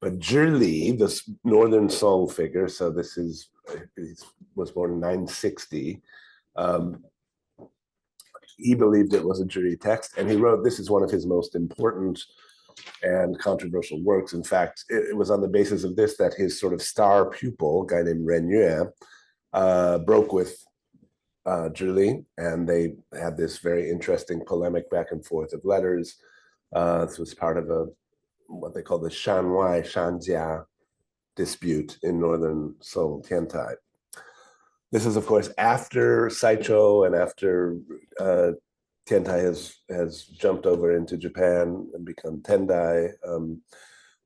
But Zhili, this northern Song figure, so this is, he was born in 960. He believed it was a Zhili text, and he wrote, this is one of his most important and controversial works. In fact, it was on the basis of this that his sort of star pupil, a guy named Ren Yue, broke with Zhili, and they had this very interesting polemic back and forth of letters. This was part of what they call the Shanwai Shanjia dispute in northern Song Tiantai. This is, of course, after Saicho and after Tiantai has jumped over into Japan and become Tendai.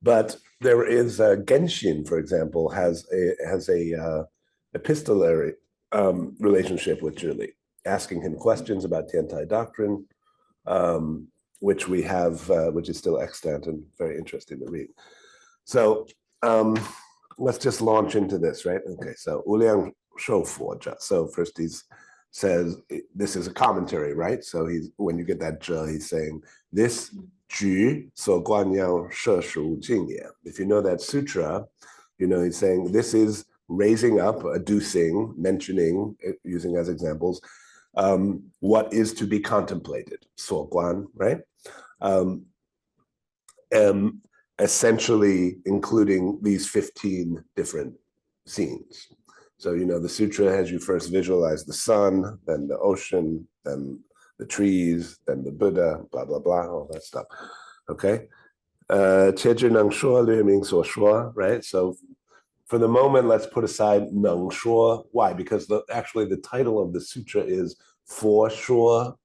But there is Genshin, for example, has a epistolary relationship with Zhili, asking him questions about Tiantai doctrine, which we have, which is still extant and very interesting to read. So let's just launch into this, right? Okay, so Wuliang Shou Fo Zhe. So first he says, this is a commentary, right? So when you get that zhe, he's saying, this ju so guan yang she shu jing ye. If you know that sutra, you know he's saying this is raising up, adducing, mentioning, using as examples, what is to be contemplated, so guan, right? Essentially including these 15 different scenes. So, you know, the sutra has you first visualize the sun, then the ocean, then the trees, then the Buddha, blah, blah, blah, all that stuff. Okay? Right? So for the moment, let's put aside neng shuo. Why? Because actually the title of the sutra is Fo Shuo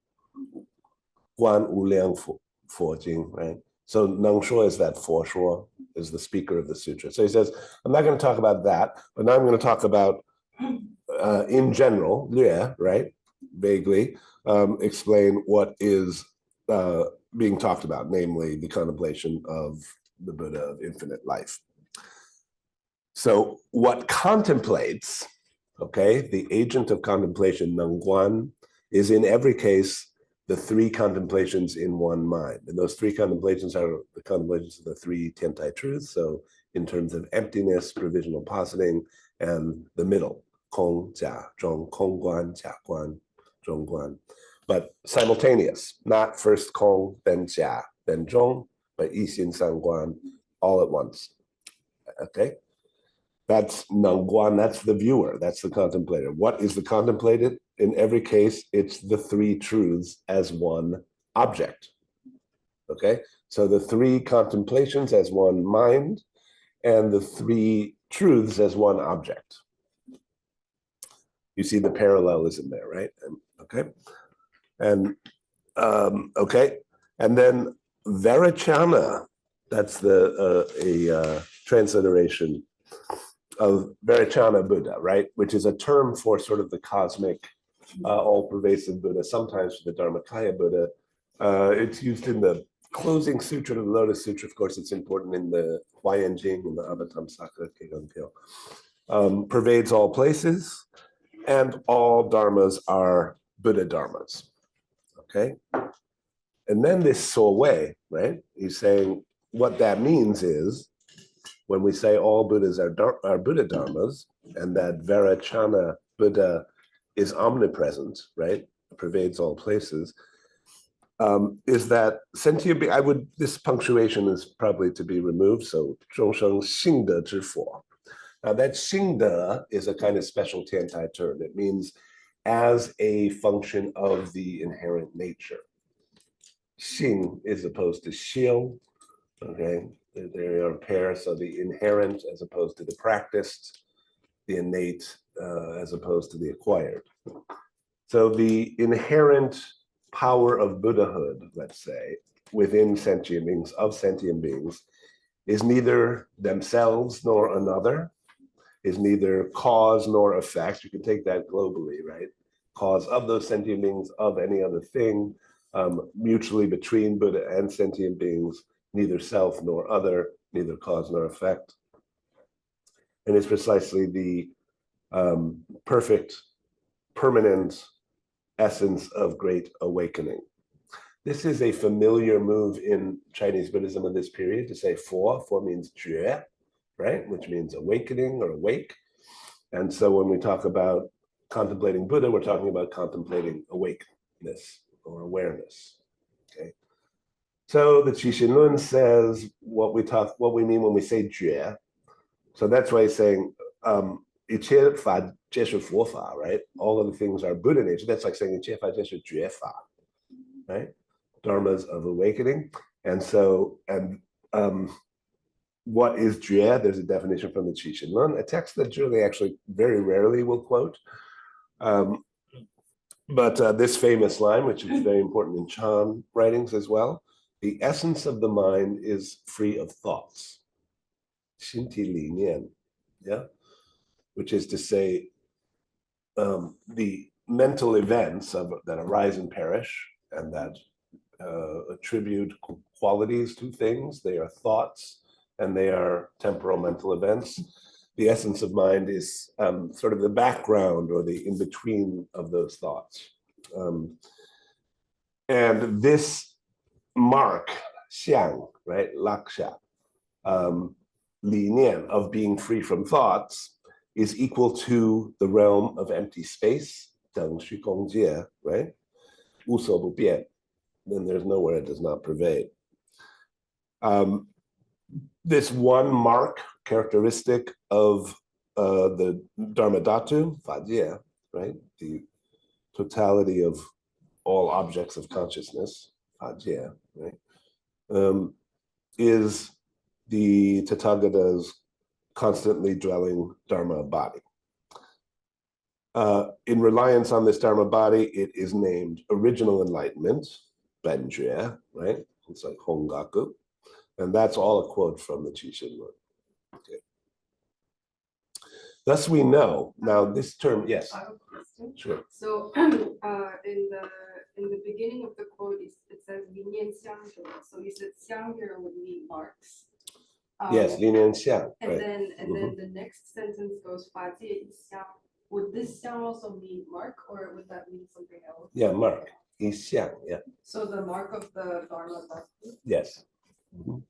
Guan Wu Liang Fo Jing, right? So neng shuo is that Fo Shuo, is the speaker of the sutra. So he says, I'm not going to talk about that, but now I'm going to talk about in general, Lue, right? Vaguely explain what is being talked about, namely the contemplation of the Buddha of infinite life. So what contemplates, okay, the agent of contemplation, Nengguan, is in every case the three contemplations in one mind. And those three contemplations are the contemplations of the three Tiantai truths. So in terms of emptiness, provisional positing, and the middle, Kong, Jia, Zhong, Kong Guan, Jia Guan, Zhong Guan. But simultaneous, not first Kong, then Jia, then Zhong, but Yixin San Guan, all at once. Okay? That's Nengguan, that's the viewer, that's the contemplator. What is the contemplated? In every case, it's the three truths as one object. Okay? So the three contemplations as one mind, and the three truths as one object. You see the parallelism there, right? Okay. And okay. And then Vairochana, that's a transliteration of Vairochana Buddha, right? Which is a term for sort of the cosmic, all-pervasive Buddha, sometimes for the Dharmakaya Buddha. It's used in the closing sutra of the Lotus Sutra. Of course, it's important in the Huayan Jing and the Avatamsaka Kegon. Pervades all places, and all dharmas are Buddha dharmas. Okay? And then this so way, right? He's saying what that means is when we say all Buddhas are Buddha dharmas, and that Vairochana Buddha is omnipresent, right? Pervades all places. Is that sentient being, this punctuation is probably to be removed, so 众生性德之佛. Now that 性德 is a kind of special Tiantai term. It means as a function of the inherent nature. 性 is opposed to 修, okay? They are a pair, so the inherent as opposed to the practiced, the innate as opposed to the acquired. So the inherent power of Buddhahood, let's say, within sentient beings, of sentient beings, is neither themselves nor another, is neither cause nor effect. You can take that globally, right? Cause of those sentient beings, of any other thing, mutually between Buddha and sentient beings, neither self nor other, neither cause nor effect. And it's precisely the perfect, permanent essence of great awakening. This is a familiar move in Chinese Buddhism of this period to say four. Four means jue, right? Which means awakening or awake. And so when we talk about contemplating Buddha, we're talking about contemplating awakeness or awareness. Okay. So the Qixin Lun says what we mean when we say jue. So that's why he's saying 一切法皆是佛法, right? All of the things are Buddha nature. That's like saying 一切法皆是觉法, right? Dharmas of awakening. And so, what is jue? There's a definition from the Qixin Lun, a text that Zhili actually very rarely will quote. But this famous line, which is very important in Chan writings as well, the essence of the mind is free of thoughts. 心体理念, yeah? Which is to say, the mental events that arise and perish and that attribute qualities to things, they are thoughts and they are temporal mental events. The essence of mind is sort of the background or the in-between of those thoughts. And this mark, xiang, right, laksha, 理念 of being free from thoughts is equal to the realm of empty space, 等虚空界, right? 无所不变, then there's nowhere it does not pervade. This one mark, characteristic of the Dharma Dhatu, 法界, right? The totality of all objects of consciousness, 法界, right? Is the Tathagata's constantly dwelling Dharma body. In reliance on this Dharma body, it is named original enlightenment, Benjue, right? It's like Hongaku. And that's all a quote from the Qixin Lun. Okay. Thus we know, now this term, yes. I have a question. Sure. So in the beginning of the quote, it says 理念相合. So you said 相合 would mean marks. Yes, 理念相, and right. then the next sentence goes 法界一相. Would this 相 also mean mark, or would that mean something else? Yeah, mark. 一相, yeah. So the mark of the Dharma Dhatu? Yes. Mm-hmm.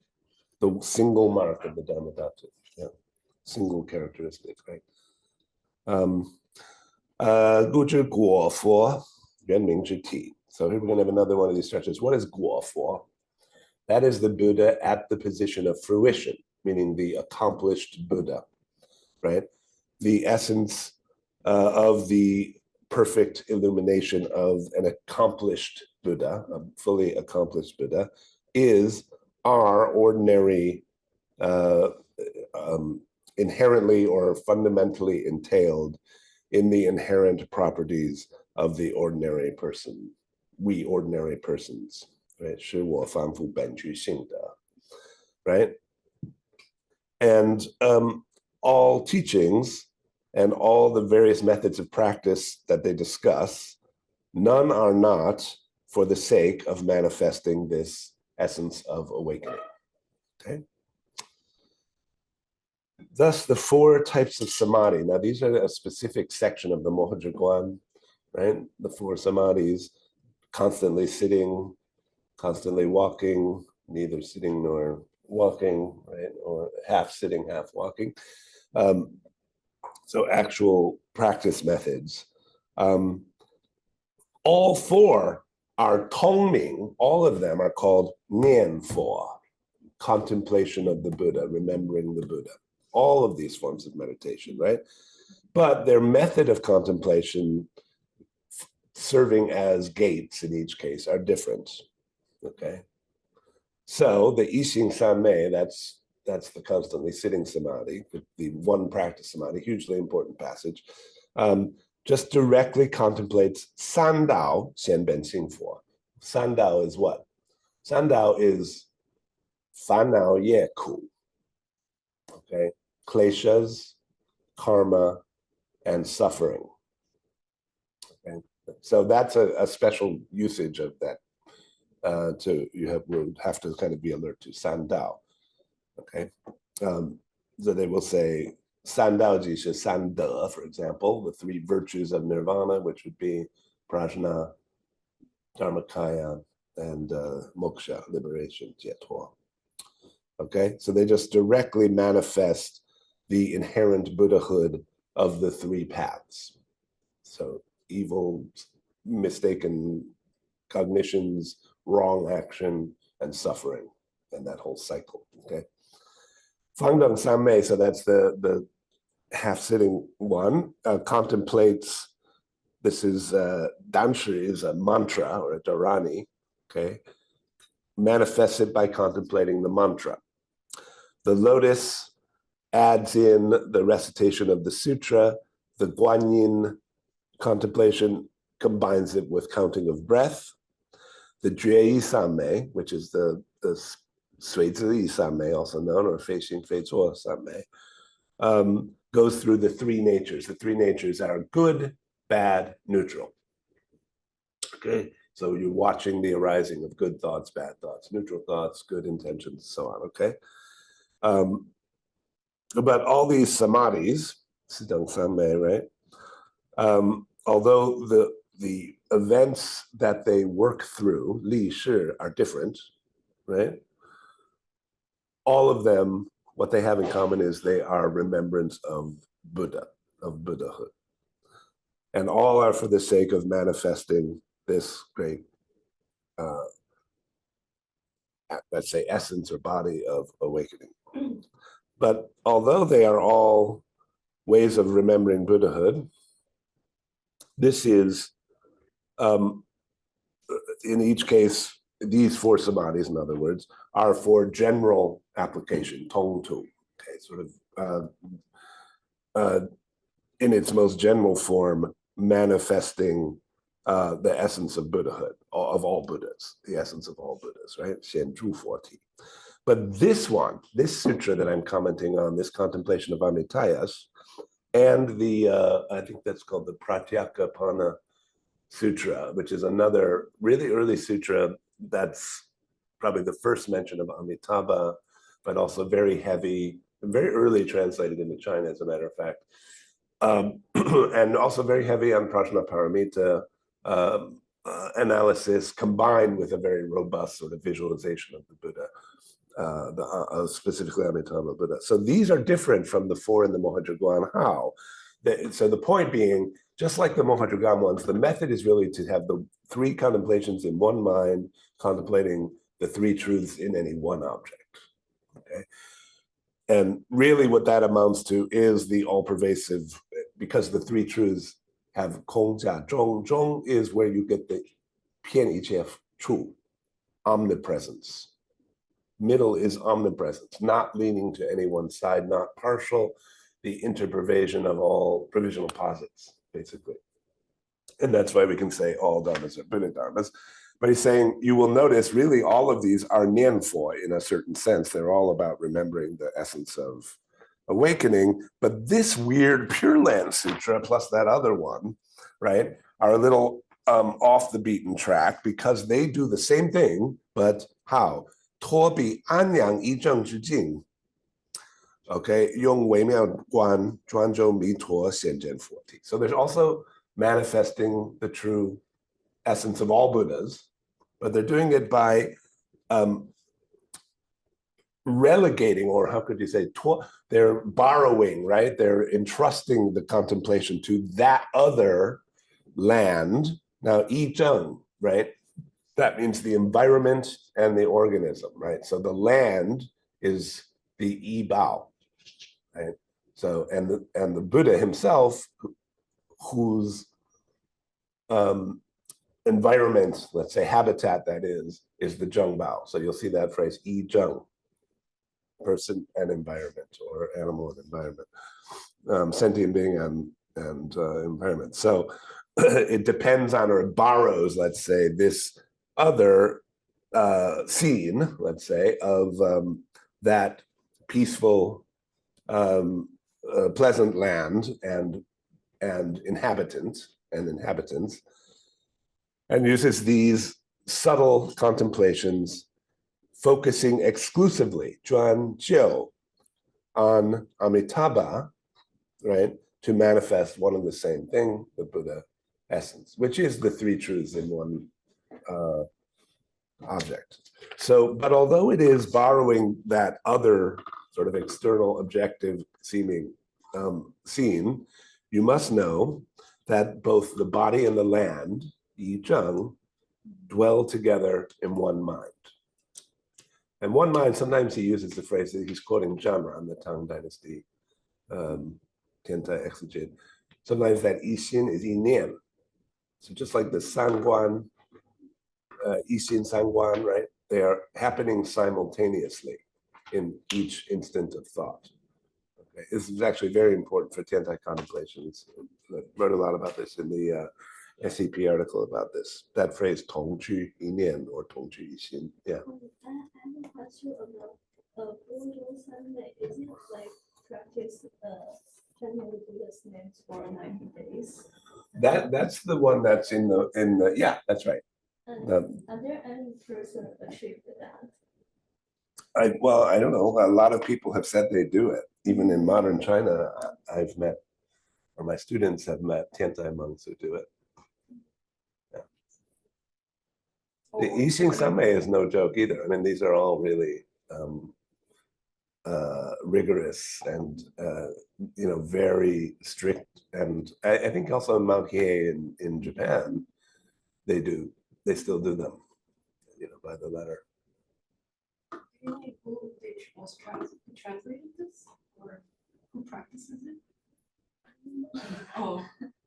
The single mark of the Dharma Dhatu. Yeah. Single characteristic, right? 故知果佛原名之体. So here we're going to have another one of these stretches. What is 果佛? That is the Buddha at the position of fruition, meaning the accomplished Buddha, right? The essence of the perfect illumination of an accomplished Buddha, a fully accomplished Buddha, is our ordinary, inherently or fundamentally entailed in the inherent properties of the ordinary person, we ordinary persons, right? 是我凡夫本具性的, right? And all teachings and all the various methods of practice that they discuss, none are not for the sake of manifesting this essence of awakening, okay? Thus, the four types of samadhi. Now, these are a specific section of the Mohajjhiguan, right? The four samadhis, constantly sitting, constantly walking, neither sitting nor walking, right? Or half sitting, half walking. So actual practice methods. All four are tongming, all of them are called nianfo, contemplation of the Buddha, remembering the Buddha. All of these forms of meditation, right? But their method of contemplation, serving as gates in each case, are different, okay? So the Yixing Sanmei, that's the constantly sitting samadhi, the one practice samadhi, hugely important passage, just directly contemplates Sandao Xianben Xingfo. Sandao is what? Sandao is Fanao Ye Ku. Okay, kleshas, karma, and suffering. Okay, so that's a special usage of that. Would have to kind of be alert to Sandao. Okay, so they will say Sandao Jisha Sanda, for example, the three virtues of nirvana, which would be prajna, dharmakaya, and moksha, liberation, jiatuo. Okay, so they just directly manifest the inherent Buddhahood of the three paths. So evil, mistaken cognitions, wrong action, and suffering, and that whole cycle. Okay. Fangdong Sammei, so that's the half-sitting one, contemplates. This is Danshi is a mantra or a dharani. Okay, manifested by contemplating the mantra. The lotus adds in the recitation of the sutra. The Guanyin contemplation combines it with counting of breath. The Jue Sammei, which is the Sui Zhili Sammei, also known, or Fei Xing Fei Zuo Sammei, goes through the three natures. The three natures are good, bad, neutral. Okay, so you're watching the arising of good thoughts, bad thoughts, neutral thoughts, good intentions, so on. Okay, but all these samadhis, Sidong Sammei, right? Although the events that they work through, Li Shi, are different, right? All of them, what they have in common is they are remembrance of Buddha, of Buddhahood. And all are for the sake of manifesting this great, let's say, essence or body of awakening. But although they are all ways of remembering Buddhahood, this is, in each case, these four samadhis, in other words, are for general application, tong tu, okay, sort of in its most general form, manifesting the essence of Buddhahood, of all Buddhas, the essence of all Buddhas, right? Xian Zhu Fo Ti. But this one, this sutra that I'm commenting on, this contemplation of Amitayas, and the, I think that's called the Pratyakapana Sutra, which is another really early sutra that's probably the first mention of Amitabha, but also very heavy, very early translated into China, as a matter of fact. And also very heavy on Prajnaparamita analysis, combined with a very robust sort of visualization of the Buddha, specifically Amitabha Buddha. So these are different from the four in the Mohajuguan. How? So the point being, just like the Mohajuguan ones, the method is really to have the three contemplations in one mind, contemplating the three truths in any one object. Okay. And really what that amounts to is the all-pervasive, because the three truths have Kong Jia Zhong. Zhong is where you get the Pian Yi Jie Chu, omnipresence. Middle is omnipresence, not leaning to any one side, not partial, the interpervasion of all provisional posits, basically. And that's why we can say all dharmas are Buddha dharmas. But he's saying, you will notice really all of these are nianfo in a certain sense. They're all about remembering the essence of awakening. But this weird Pure Land Sutra plus that other one, right, are a little off the beaten track because they do the same thing, but how? 托比安养一正之境 Okay, 用微妙观专修弥陀显真佛体. So there's also manifesting the true essence of all Buddhas, but they're doing it by relegating, or how could you say, they're borrowing, right? They're entrusting the contemplation to that other land. Now, Yi Zheng, right? That means the environment and the organism, right? So the land is the Yi Bao. Right? So and the Buddha himself, whose environment, let's say habitat that is the Zheng Bao. So you'll see that phrase Yi Zheng, person and environment, or animal and environment, sentient being and environment. So it depends on, or borrows, let's say, this other scene, let's say, of that peaceful, pleasant land and inhabitants, and uses these subtle contemplations, focusing exclusively, Zhuan Jiu, on Amitabha, right, to manifest one and the same thing, the Buddha essence, which is the three truths in one object. So, but although it is borrowing that other sort of external objective seeming scene, you must know that both the body and the land, Yi Zheng, dwell together in one mind. And one mind, sometimes he uses the phrase that he's quoting Zhanran, the Tang Dynasty Tiantai exegete. Sometimes that Yi Xin is Yi Nian. So just like the Sanguan, Yi Xin Sanguan, right? They are happening simultaneously in each instant of thought. Okay. This is actually very important for Tiantai contemplations. I wrote a lot about this in the SCP article about this. That phrase, 同居一念 or 同居一心. Yeah. I have a question about Is it like practice chanting Buddha's names for 90 days? That's the one that's in the yeah, that's right. And are there any person achieved that? I don't know. A lot of people have said they do it. Even in modern China, I've met, or my students have met Tiantai monks who do it. Yeah. The Yixing Sanmei is no joke either. I mean, these are all really rigorous and very strict. And I think also in Mount Hiei in Japan, they still do them, by the letter. Who was translated this, or who practices it? Oh.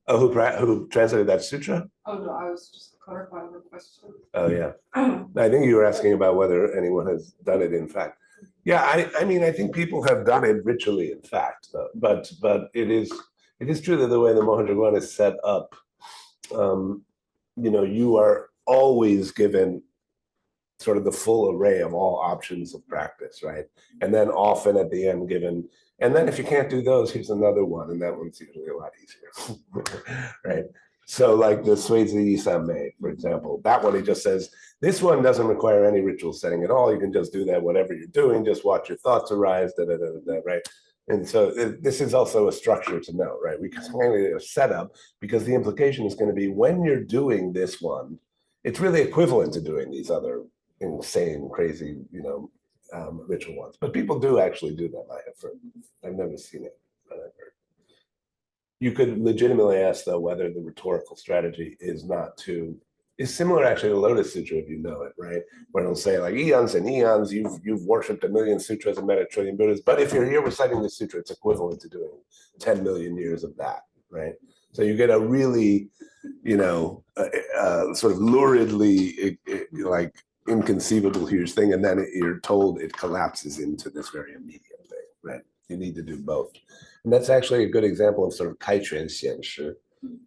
Oh, who translated that sutra? Oh no, I was just clarifying the question. Oh yeah, I think you were asking about whether anyone has done it in fact. Yeah, I mean, I think people have done it ritually in fact, but it is true that the way the Mohenjo-guan is set up, you are always given sort of the full array of all options of practice, right? And then often at the end given, and then if you can't do those, here's another one, and that one's usually a lot easier, right? So like the Suizi Yisanmei, for example, that one he just says, this one doesn't require any ritual setting at all. You can just do that whatever you're doing, just watch your thoughts arise, right? And so this is also a structure to know, right? We can kind of a setup because the implication is going to be when you're doing this one, it's really equivalent to doing these other insane, crazy, ritual ones. But people do actually do them. I've never seen it, but I've heard. You could legitimately ask though whether the rhetorical strategy is similar actually to Lotus Sutra if you know it, right? Where it'll say like eons and eons, you've worshipped 1 million sutras and met 1 trillion Buddhas, but if you're here reciting the sutra, it's equivalent to doing 10 million years of that, right? So you get a really, sort of luridly like inconceivable huge thing, and then you're told it collapses into this very immediate thing, right? You need to do both. And that's actually a good example of sort of kaichuan xianshi,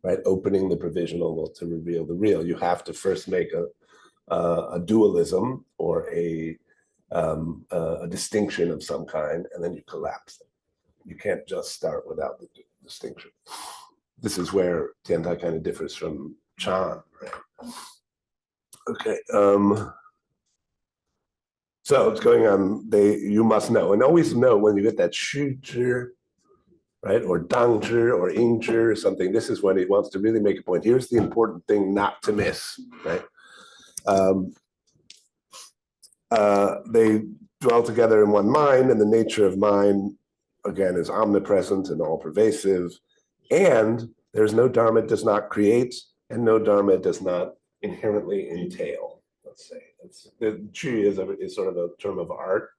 right? Opening the provisional to reveal the real. You have to first make a dualism or a distinction of some kind, and then you collapse it. You can't just start without the distinction. This is where Tiantai kind of differs from Chan, right? Okay. So it's going on. You must know, and always know when you get that shu zhi, right, or dang zhi or ying zhi or something. This is when he wants to really make a point. Here's the important thing not to miss, right? They dwell together in one mind, and the nature of mind, again, is omnipresent and all-pervasive. And there's no dharma it does not create, and no dharma it does not inherently entail. Let's say the Zhi is sort of a term of art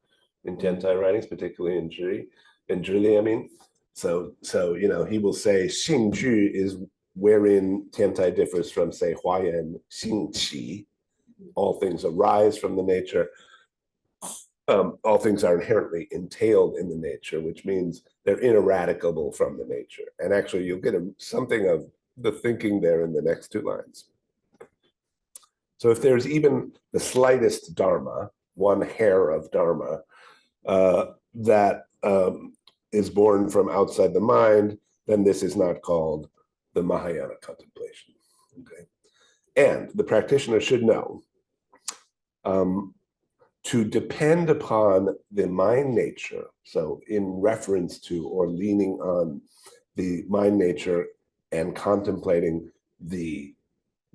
in Tiantai writings, particularly in Zhili, I mean. So he will say Xing Zhi is wherein Tiantai differs from, say, Huayan Xing Qi. All things arise from the nature. All things are inherently entailed in the nature, which means they're ineradicable from the nature. And actually, you'll get something of the thinking there in the next 2 lines. So if there's even the slightest dharma, one hair of dharma, that is born from outside the mind, then this is not called the Mahayana contemplation. Okay, and the practitioner should know to depend upon the mind nature. So in reference to or leaning on the mind nature and contemplating the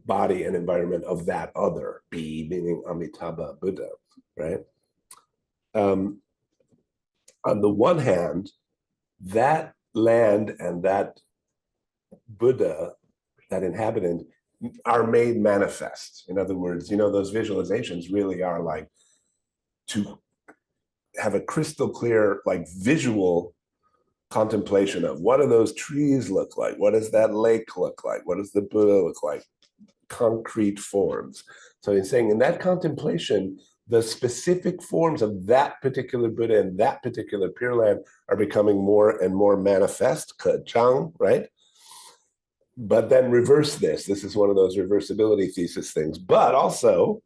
body and environment of that other, Bi meaning Amitabha Buddha, right? On the one hand, that land and that Buddha, that inhabitant, are made manifest. In other words, those visualizations really are like to have a crystal clear, like visual contemplation of what do those trees look like? What does that lake look like? What does the Buddha look like? Concrete forms. So he's saying in that contemplation, the specific forms of that particular Buddha and that particular Pure Land are becoming more and more manifest, Chang, right? But then reverse this. This is one of those reversibility thesis things. But also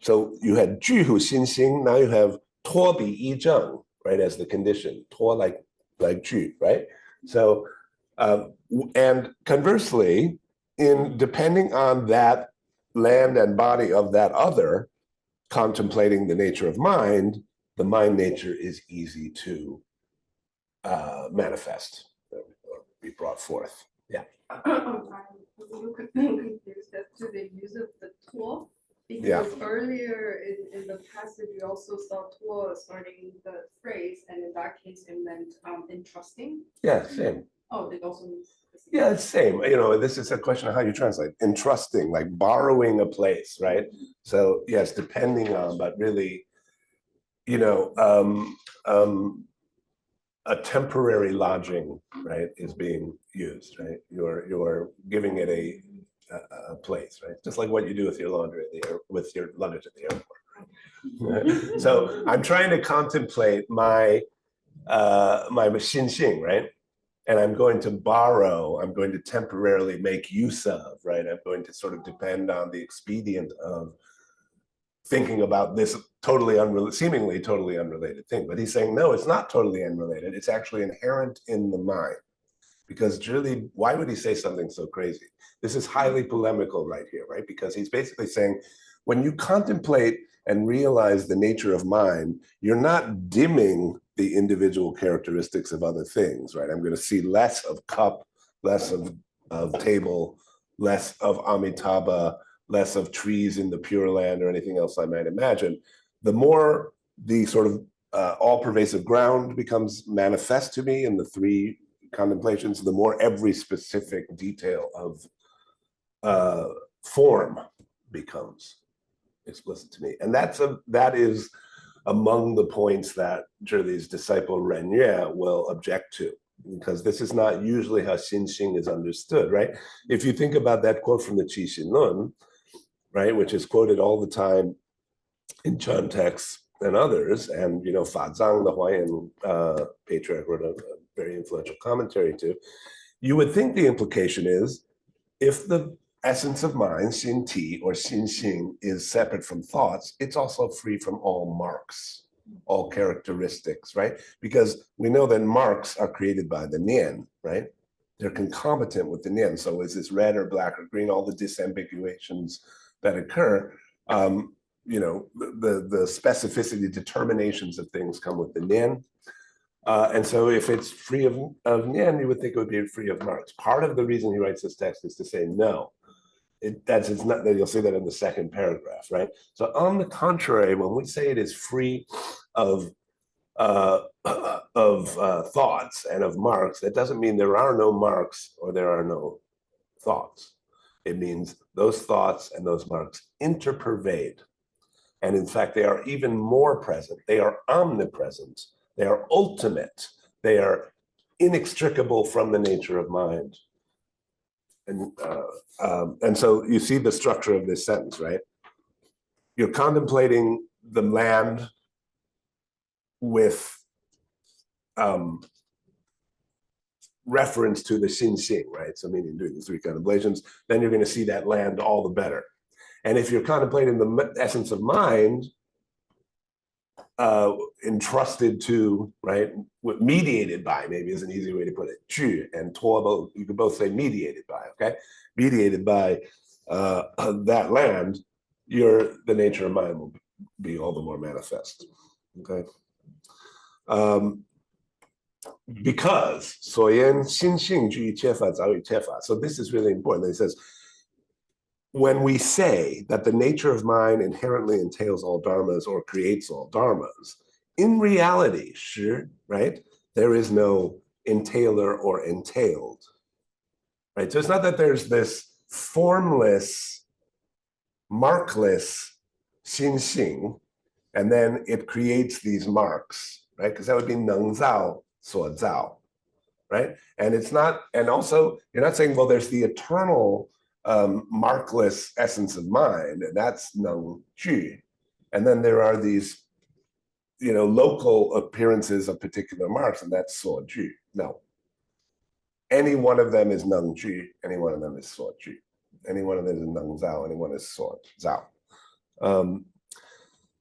so you had Ju Hu Xin Xing, now you have Tuo Bi Yi Zheng, right, as the condition. Tuo like Ju, right? So, and conversely, depending on that land and body of that other, contemplating the nature of mind, the mind nature is easy to manifest, or be brought forth. Yeah. I'm a little confused as to the use of the tuo, because earlier in the passage we also saw tuo starting the phrase, and in that case it meant entrusting. Yeah, same. Oh, it also means. Yeah, it's same. This is a question of how you translate. Entrusting, like borrowing a place, right? So yes, depending on, but really, a temporary lodging, right, is being used, right? You're giving it a place, right? Just like what you do with your laundry with your luggage at the airport. So I'm trying to contemplate my Xinxing, right? And I'm going to temporarily make use of, right? I'm going to sort of depend on the expedient of thinking about this seemingly totally unrelated thing. But he's saying, no, it's not totally unrelated. It's actually inherent in the mind. Because Zhili, why would he say something so crazy? This is highly polemical right here, right? Because he's basically saying, when you contemplate and realize the nature of mind, you're not dimming the individual characteristics of other things, right? I'm going to see less of cup, less of table, less of Amitabha, less of trees in the Pure Land or anything else I might imagine. The more the sort of all-pervasive ground becomes manifest to me in the three contemplations, the more every specific detail of form becomes explicit to me. And that is among the points that Zhili's disciple Ren Yue will object to, because this is not usually how Xinxing is understood, right? If you think about that quote from the Qi Xin Lun, right, which is quoted all the time in Chan texts and others, and Fa Zhang, the Huayan patriarch, wrote a very influential commentary to, you would think the implication is, if the essence of mind, Xin Ti or Xin Xing, is separate from thoughts, it's also free from all marks, all characteristics, right? Because we know that marks are created by the Nian, right? They're concomitant with the Nian. So is this red or black or green, all the disambiguations that occur, the specificity determinations of things come with the Nian. And so if it's free of Nian, you would think it would be free of marks. Part of the reason he writes this text is to say, no, it's not that. You'll see that in the second paragraph, right? So on the contrary, when we say it is free of thoughts and of marks, that doesn't mean there are no marks or there are no thoughts. It means those thoughts and those marks interpervade. And in fact, they are even more present. They are omnipresent. They are ultimate. They are inextricable from the nature of mind. And so you see the structure of this sentence, right? You're contemplating the land with reference to the Xinxing, right? So meaning doing the three contemplations, then you're going to see that land all the better. And if you're contemplating the essence of mind, entrusted to, right, mediated by, maybe is an easy way to put it, Ju and Tuo, you could both say mediated by, okay? Mediated by that land, the nature of mind will be all the more manifest, okay? Because so this is really important. He says, when we say that the nature of mind inherently entails all dharmas or creates all dharmas, in reality, right, there is no entailer or entailed, right? So it's not that there's this formless, markless xinxing, and then it creates these marks, right? Because that would be neng zao, suo zao, right? And it's not, and also you're not saying, well, there's the eternal markless essence of mind, and that's neng ju. And then there are these, local appearances of particular marks, and that's suo ju. No. Any one of them is neng ju, any one of them is suo ju. Any one of them is neng zao, any one is suo zao.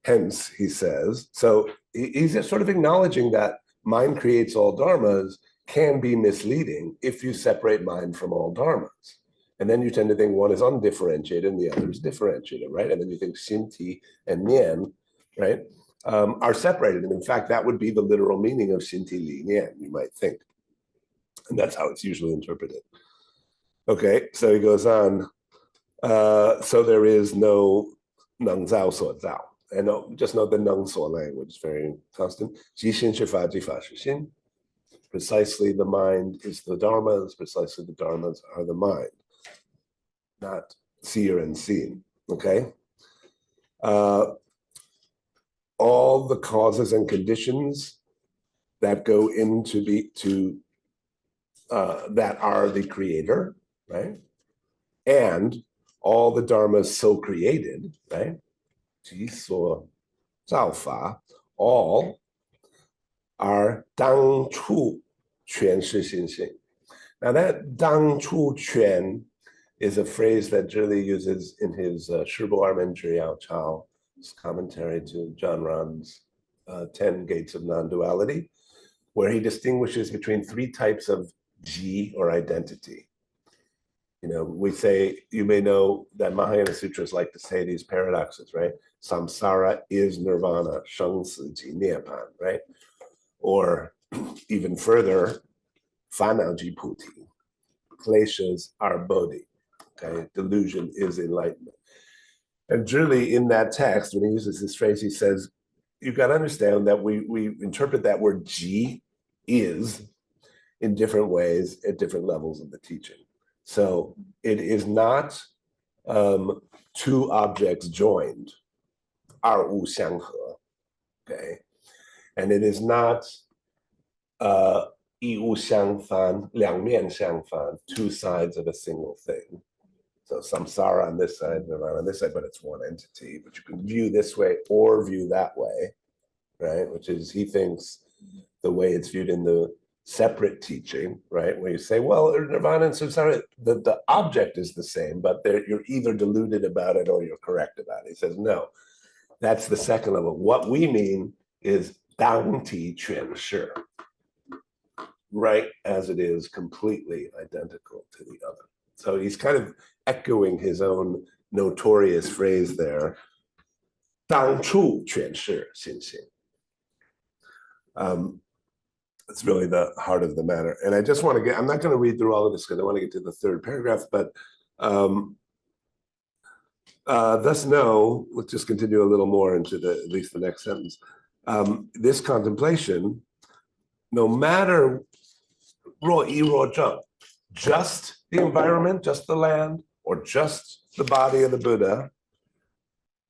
Hence, he says, so he's just sort of acknowledging that mind creates all dharmas can be misleading if you separate mind from all dharmas. And then you tend to think one is undifferentiated and the other is differentiated, right? And then you think xinti and nian, right, are separated. And in fact, that would be the literal meaning of xinti li nian, you might think. And that's how it's usually interpreted. Okay, so he goes on. So there is no neng zao suo zao. And just note the neng suo language is very constant. Ji xin shi fa ji fa shi xin. Precisely the mind is the dharmas, precisely the dharmas are the mind, not seer and seen, okay? All the causes and conditions that go into that are the creator, right? And all the dharmas so created, right? All are dang chu quan shi xin xing. Now that dang chu quan is a phrase that Zhili uses in his Shibo Miaozongchao commentary to John Rahn's 10 Gates of Non-Duality, where he distinguishes between three types of ji or identity. We say, you may know that Mahayana Sutras like to say these paradoxes, right? Samsara is nirvana, sheng si ji nibbana, right? Or even further, fanao ji puti, kleshas are bodhi, okay? Delusion is enlightenment. And Zhili, in that text, when he uses this phrase, he says, you've got to understand that we interpret that word ji is in different ways at different levels of the teaching. So it is not two objects joined, 二物相合, okay? And it is not 一物相反, 两面相反, two sides of a single thing. So samsara on this side, nirvana on this side, but it's one entity. But you can view this way or view that way, right? Which is, he thinks, the way it's viewed in the separate teaching, right? Where you say, well, nirvana and samsara, the object is the same, but you're either deluded about it or you're correct about it. He says, no, that's the second level. What we mean is dang ti quan shi, right as it is, completely identical to the other. So he's kind of echoing his own notorious phrase there, 当处全是信心. It's really the heart of the matter. And I just want to I'm not going to read through all of this because I want to get to the third paragraph, but thus know, let's just continue a little more into at least the next sentence. This contemplation, no matter just the environment, just the land, or just the body of the Buddha,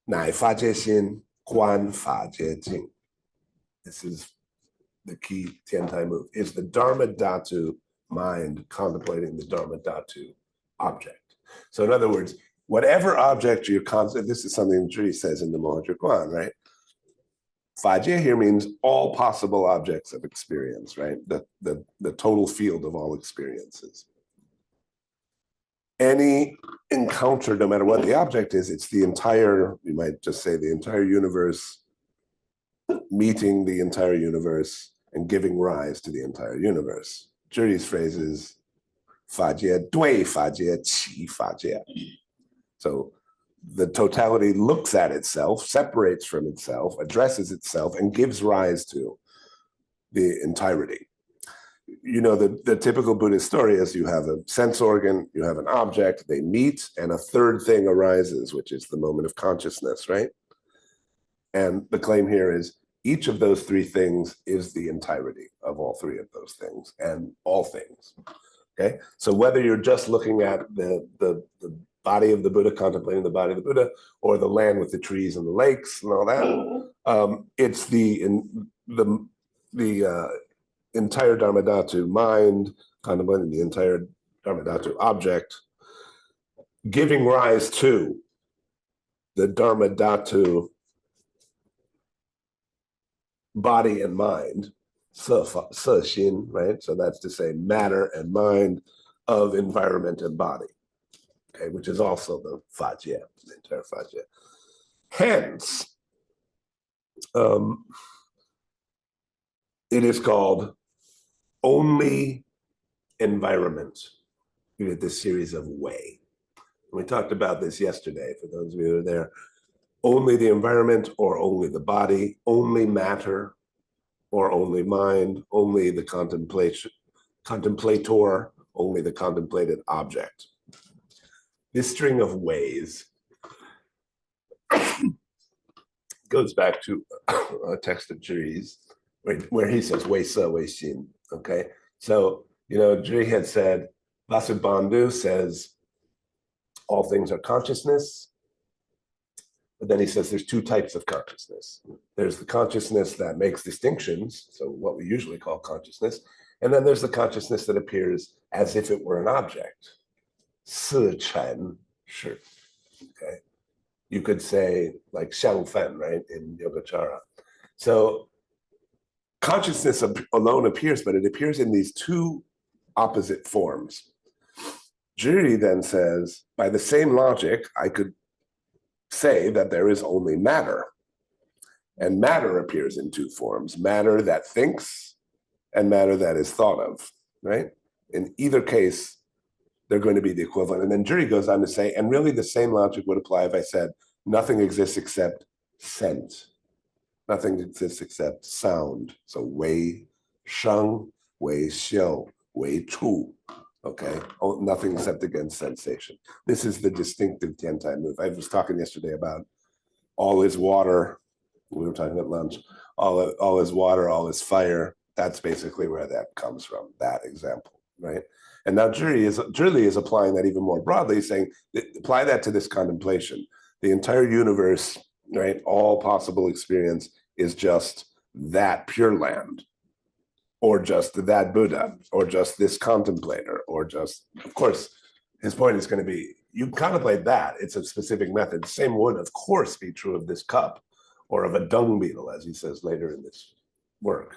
乃法界心观法界境. This is the key Tiantai move, is the Dharma Dhatu mind contemplating the Dharma Dhatu object. So in other words, whatever object you're contemplating, this is something Zhili says in the Mohantra Guan, right? Fajie here means all possible objects of experience, right? The total field of all experiences. Any encounter, no matter what the object is, it's the entire, you might just say the entire universe meeting the entire universe and giving rise to the entire universe. Zhili's phrase is 法界对法界起法界. So the totality looks at itself, separates from itself, addresses itself, and gives rise to the entirety. you know, the typical Buddhist story is you have a sense organ, you have an object, they meet, and a third thing arises, which is the moment of consciousness, right? And the claim here is each of those three things is the entirety of all three of those things and all things. Okay, so whether you're just looking at the body of the Buddha, contemplating the body of the Buddha, or the land with the trees and the lakes and all that, it's the entire Dharmadhatu mind, contemplating the entire Dharmadhatu object, giving rise to the Dharmadhatu body and mind, se-xin, right? So that's to say matter and mind of environment and body, okay, which is also the fajie, the entire fajie. Hence, it is called only environment. We did this series of way. We talked about this yesterday, for those of you who are there. Only the environment or only the body, only matter or only mind, only the contemplator, only the contemplated object. This string of ways goes back to a text of Zhili's where he says, wei se, wei xin, okay? So, you know, Zhili had said, Vasubandhu says, all things are consciousness. But then he says there's two types of consciousness. There's the consciousness that makes distinctions, so what we usually call consciousness, and then there's the consciousness that appears as if it were an object. Si chen shi. Okay. You could say like xiang fen, right, in Yogacara. So consciousness alone appears, but it appears in these two opposite forms. Zhili then says, by the same logic, I could say that there is only matter. And matter appears in two forms, matter that thinks and matter that is thought of, right? In either case, they're going to be the equivalent. And then Zhili goes on to say, and really the same logic would apply if I said, nothing exists except scent. Nothing exists except sound. So wei sheng, wei xiu, wei chu. Okay, nothing except against sensation. This is the distinctive Tiantai move. I was talking yesterday about all is water. We were talking at lunch. All is water, all is fire. That's basically where that comes from, that example, right? And now Zhili is applying that even more broadly, saying, apply that to this contemplation. The entire universe, right, all possible experience is just that Pure Land, or just that Buddha, or just this contemplator, or just, of course, his point is going to be, you contemplate that, it's a specific method. Same would, of course, be true of this cup, or of a dung beetle, as he says later in this work.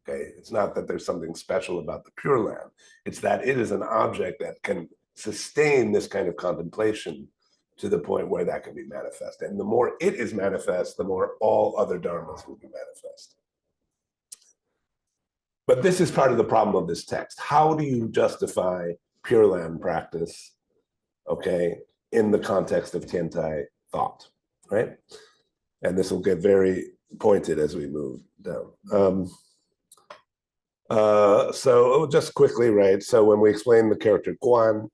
Okay, it's not that there's something special about the Pure Land, it's that it is an object that can sustain this kind of contemplation to the point where that can be manifest. And the more it is manifest, the more all other dharmas will be manifest. But this is part of the problem of this text. How do you justify Pure Land practice, okay, in the context of Tiantai thought, right? And this will get very pointed as we move down. So just quickly, right? So when we explain the character Guan,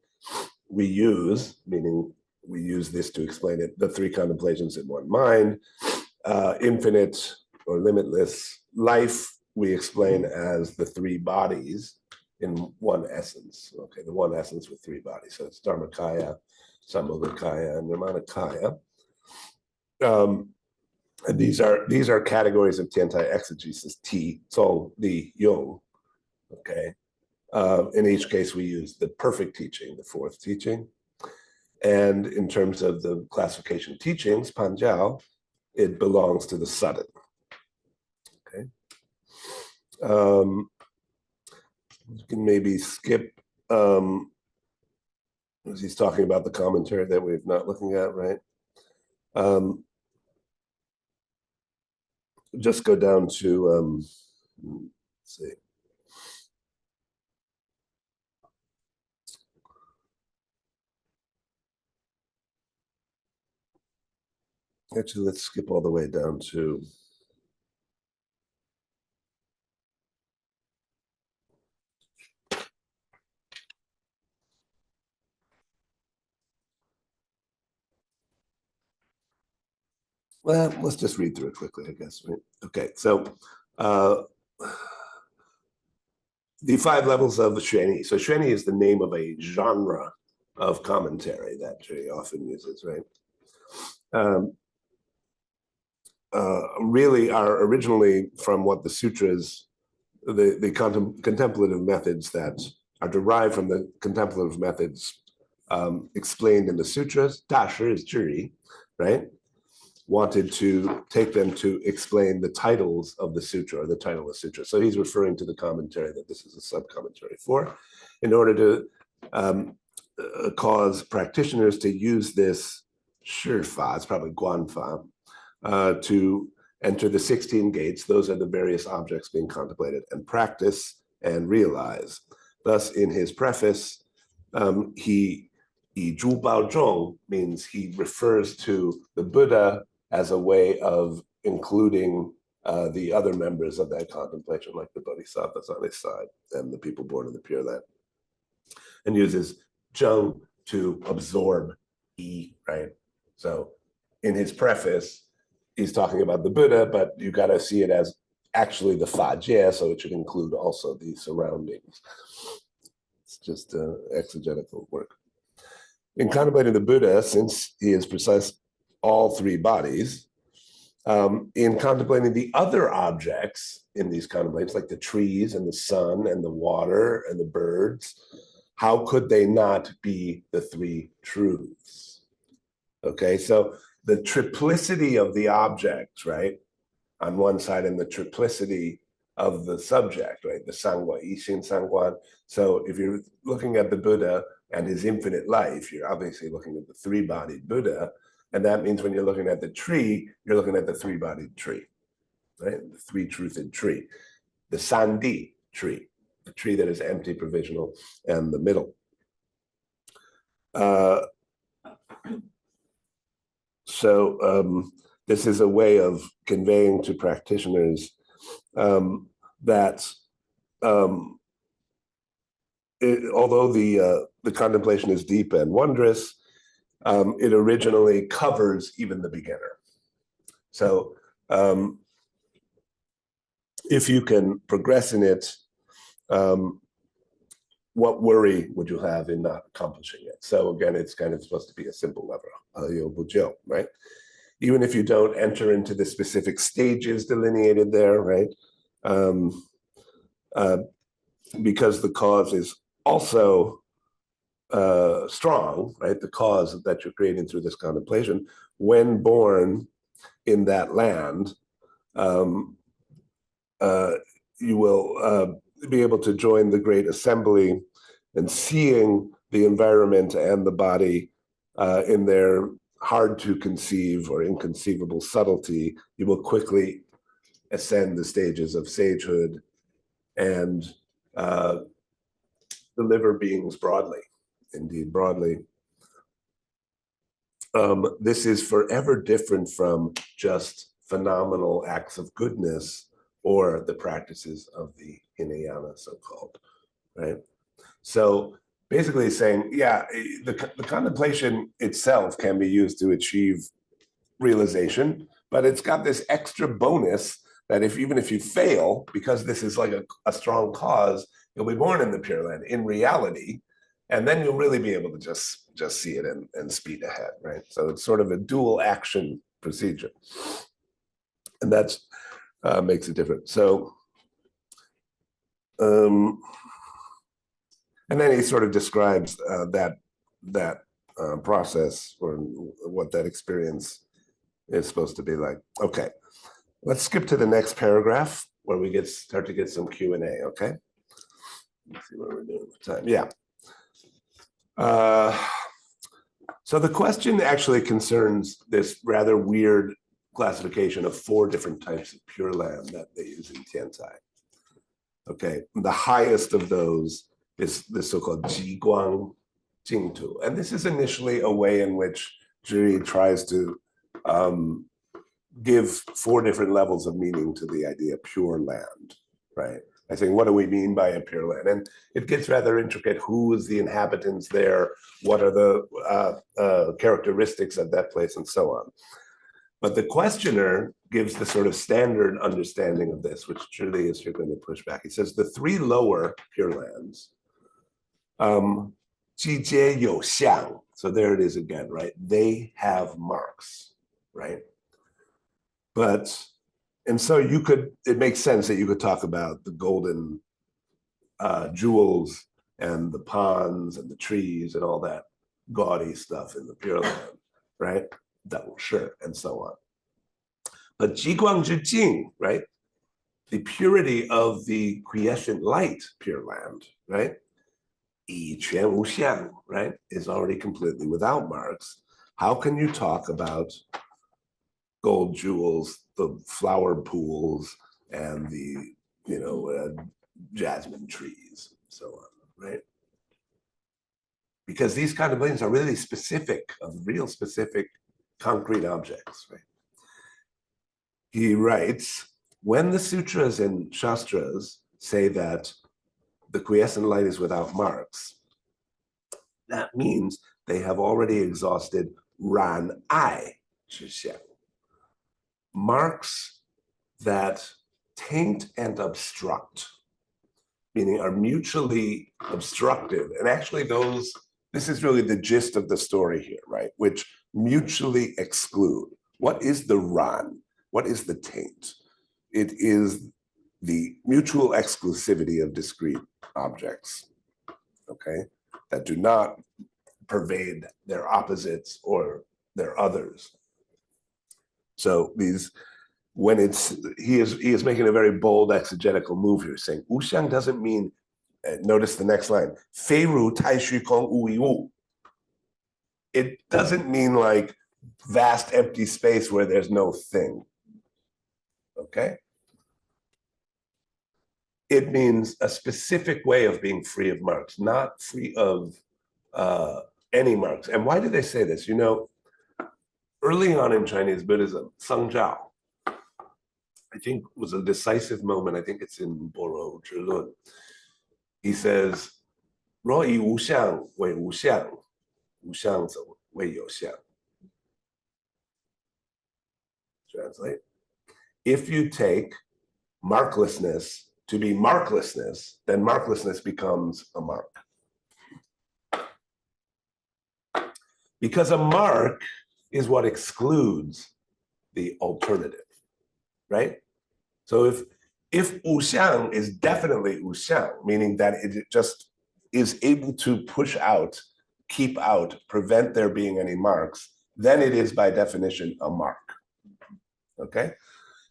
we use, meaning we use this to explain it, the three contemplations in one mind, infinite or limitless life, we explain as the three bodies in one essence. Okay, the one essence with three bodies. So it's Dharmakaya, Sambhogakaya, and Nirmanakaya. And these are categories of Tiantai exegesis: Ti, Zong, Li, Yong. Okay. In each case, we use the perfect teaching, the fourth teaching. And in terms of the classification teachings, Panjiao, it belongs to the sudden. Okay. You can maybe skip, as he's talking about the commentary that we're not looking at, right? Just go down to, let's see. Actually, let's skip all the way down to Well, let's just read through it quickly, I guess. Right? Okay, so the 5 levels of Xuanyi. So Xuanyi is the name of a genre of commentary that Zhili often uses, right? Really are originally from what the sutras, the contemplative methods that are derived from the contemplative methods explained in the sutras. Dashi is Zhili, right? Wanted to take them to explain the titles of the sutra or the title of the sutra. So he's referring to the commentary that this is a sub-commentary for, in order to cause practitioners to use this shifa, it's probably guanfa, to enter the 16 gates. Those are the various objects being contemplated, and practice and realize. Thus, in his preface, he Zhu Bao Zhong means he refers to the Buddha as a way of including the other members of that contemplation, like the bodhisattvas on his side and the people born in the Pure Land, and uses zheng to absorb yi, right? So in his preface, he's talking about the Buddha, but you got to see it as actually the fa jie, so it should include also the surroundings. It's just exegetical work. In contemplating the Buddha, since he is precise all 3 bodies, in contemplating the other objects in these contemplations, like the trees and the sun and the water and the birds, how could they not be the 3 truths? Okay, so the triplicity of the objects, right, on one side, and the triplicity of the subject, right, the sangwa, ishin sangwan. So if you're looking at the Buddha and his infinite life, you're obviously looking at the 3-bodied Buddha. And that means when you're looking at the tree, you're looking at the 3-bodied tree, right? The 3-truthed tree, the sandi tree, the tree that is empty, provisional, and the middle. This is a way of conveying to practitioners that although the contemplation is deep and wondrous, it originally covers even the beginner. So if you can progress in it, what worry would you have in not accomplishing it? So again, it's kind of supposed to be a simple level, right? Even if you don't enter into the specific stages delineated there, right? Because the cause is also strong, right? The cause that you're creating through this contemplation, when born in that land, you will be able to join the great assembly, and seeing the environment and the body in their hard to conceive or inconceivable subtlety, you will quickly ascend the stages of sagehood and deliver beings broadly, indeed broadly. This is forever different from just phenomenal acts of goodness or the practices of the Hinayana, so-called, right? So basically saying, yeah, the contemplation itself can be used to achieve realization, but it's got this extra bonus that even if you fail, because this is like a strong cause, you'll be born in the Pure Land in reality, and then you'll really be able to just see it and speed ahead, right? So it's sort of a dual action procedure, and that's makes it different. So, and then he sort of describes that process, or what that experience is supposed to be like. Okay, let's skip to the next paragraph where we start to get some Q&A. Okay, let's see what we're doing with time. Yeah. So the question actually concerns this rather weird classification of 4 different types of Pure Land that they use in Tiantai. Okay, the highest of those is the so-called Jiguang Jingtu. And this is initially a way in which Zhili tries to give 4 different levels of meaning to the idea of Pure Land, right? I think, what do we mean by a Pure Land? And it gets rather intricate. Who is the inhabitants there? What are the characteristics of that place, and so on. But the questioner gives the sort of standard understanding of this, which truly is you're going to push back. He says the three lower Pure Lands, 季节有相, so there it is again, right? They have marks, right? And so it makes sense that you could talk about the golden jewels and the ponds and the trees and all that gaudy stuff in the Pure Land, right? Sure, and so on. But 极光之境, right? The purity of the quiescent light Pure Land, right? 以全无相, right? Is already completely without marks. How can you talk about gold jewels, the flower pools, and the, jasmine trees, so on, right? Because these kind of things are really specific, of real specific concrete objects, right? He writes, when the sutras and shastras say that the quiescent light is without marks, that means they have already exhausted ran ai zhixiang, marks that taint and obstruct, meaning are mutually obstructive. And actually this is really the gist of the story here, right? Which mutually exclude. What is the ran? What is the taint? It is the mutual exclusivity of discrete objects, okay? That do not pervade their opposites or their others. So he is making a very bold exegetical move here, saying Wuxiang doesn't mean, notice the next line, 非如太虚空无一物. It doesn't mean like vast empty space where there's no thing. Okay? It means a specific way of being free of marks, not free of any marks. And why do they say this? Early on in Chinese Buddhism, Zhangzhao, I think, was a decisive moment. I think it's in Boro Zhilun. He says, 若以无相为无相, 无相则为有相. Translate. If you take marklessness to be marklessness, then marklessness becomes a mark. Because a mark is what excludes the alternative, right? So if wuxiang is definitely wuxiang, meaning that it just is able to push out, keep out, prevent there being any marks, then it is by definition a mark. Okay?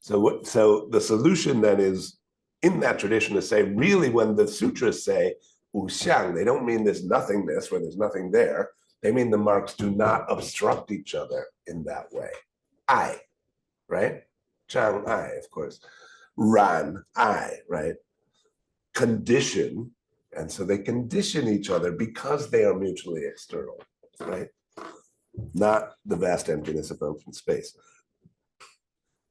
So the solution then is in that tradition to say, really, when the sutras say wuxiang, they don't mean there's nothingness where there's nothing there. They mean the marks do not obstruct each other in that way. I, right? Chang I, of course. Ran I, right? Condition, and so they condition each other because they are mutually external, right? Not the vast emptiness of open space.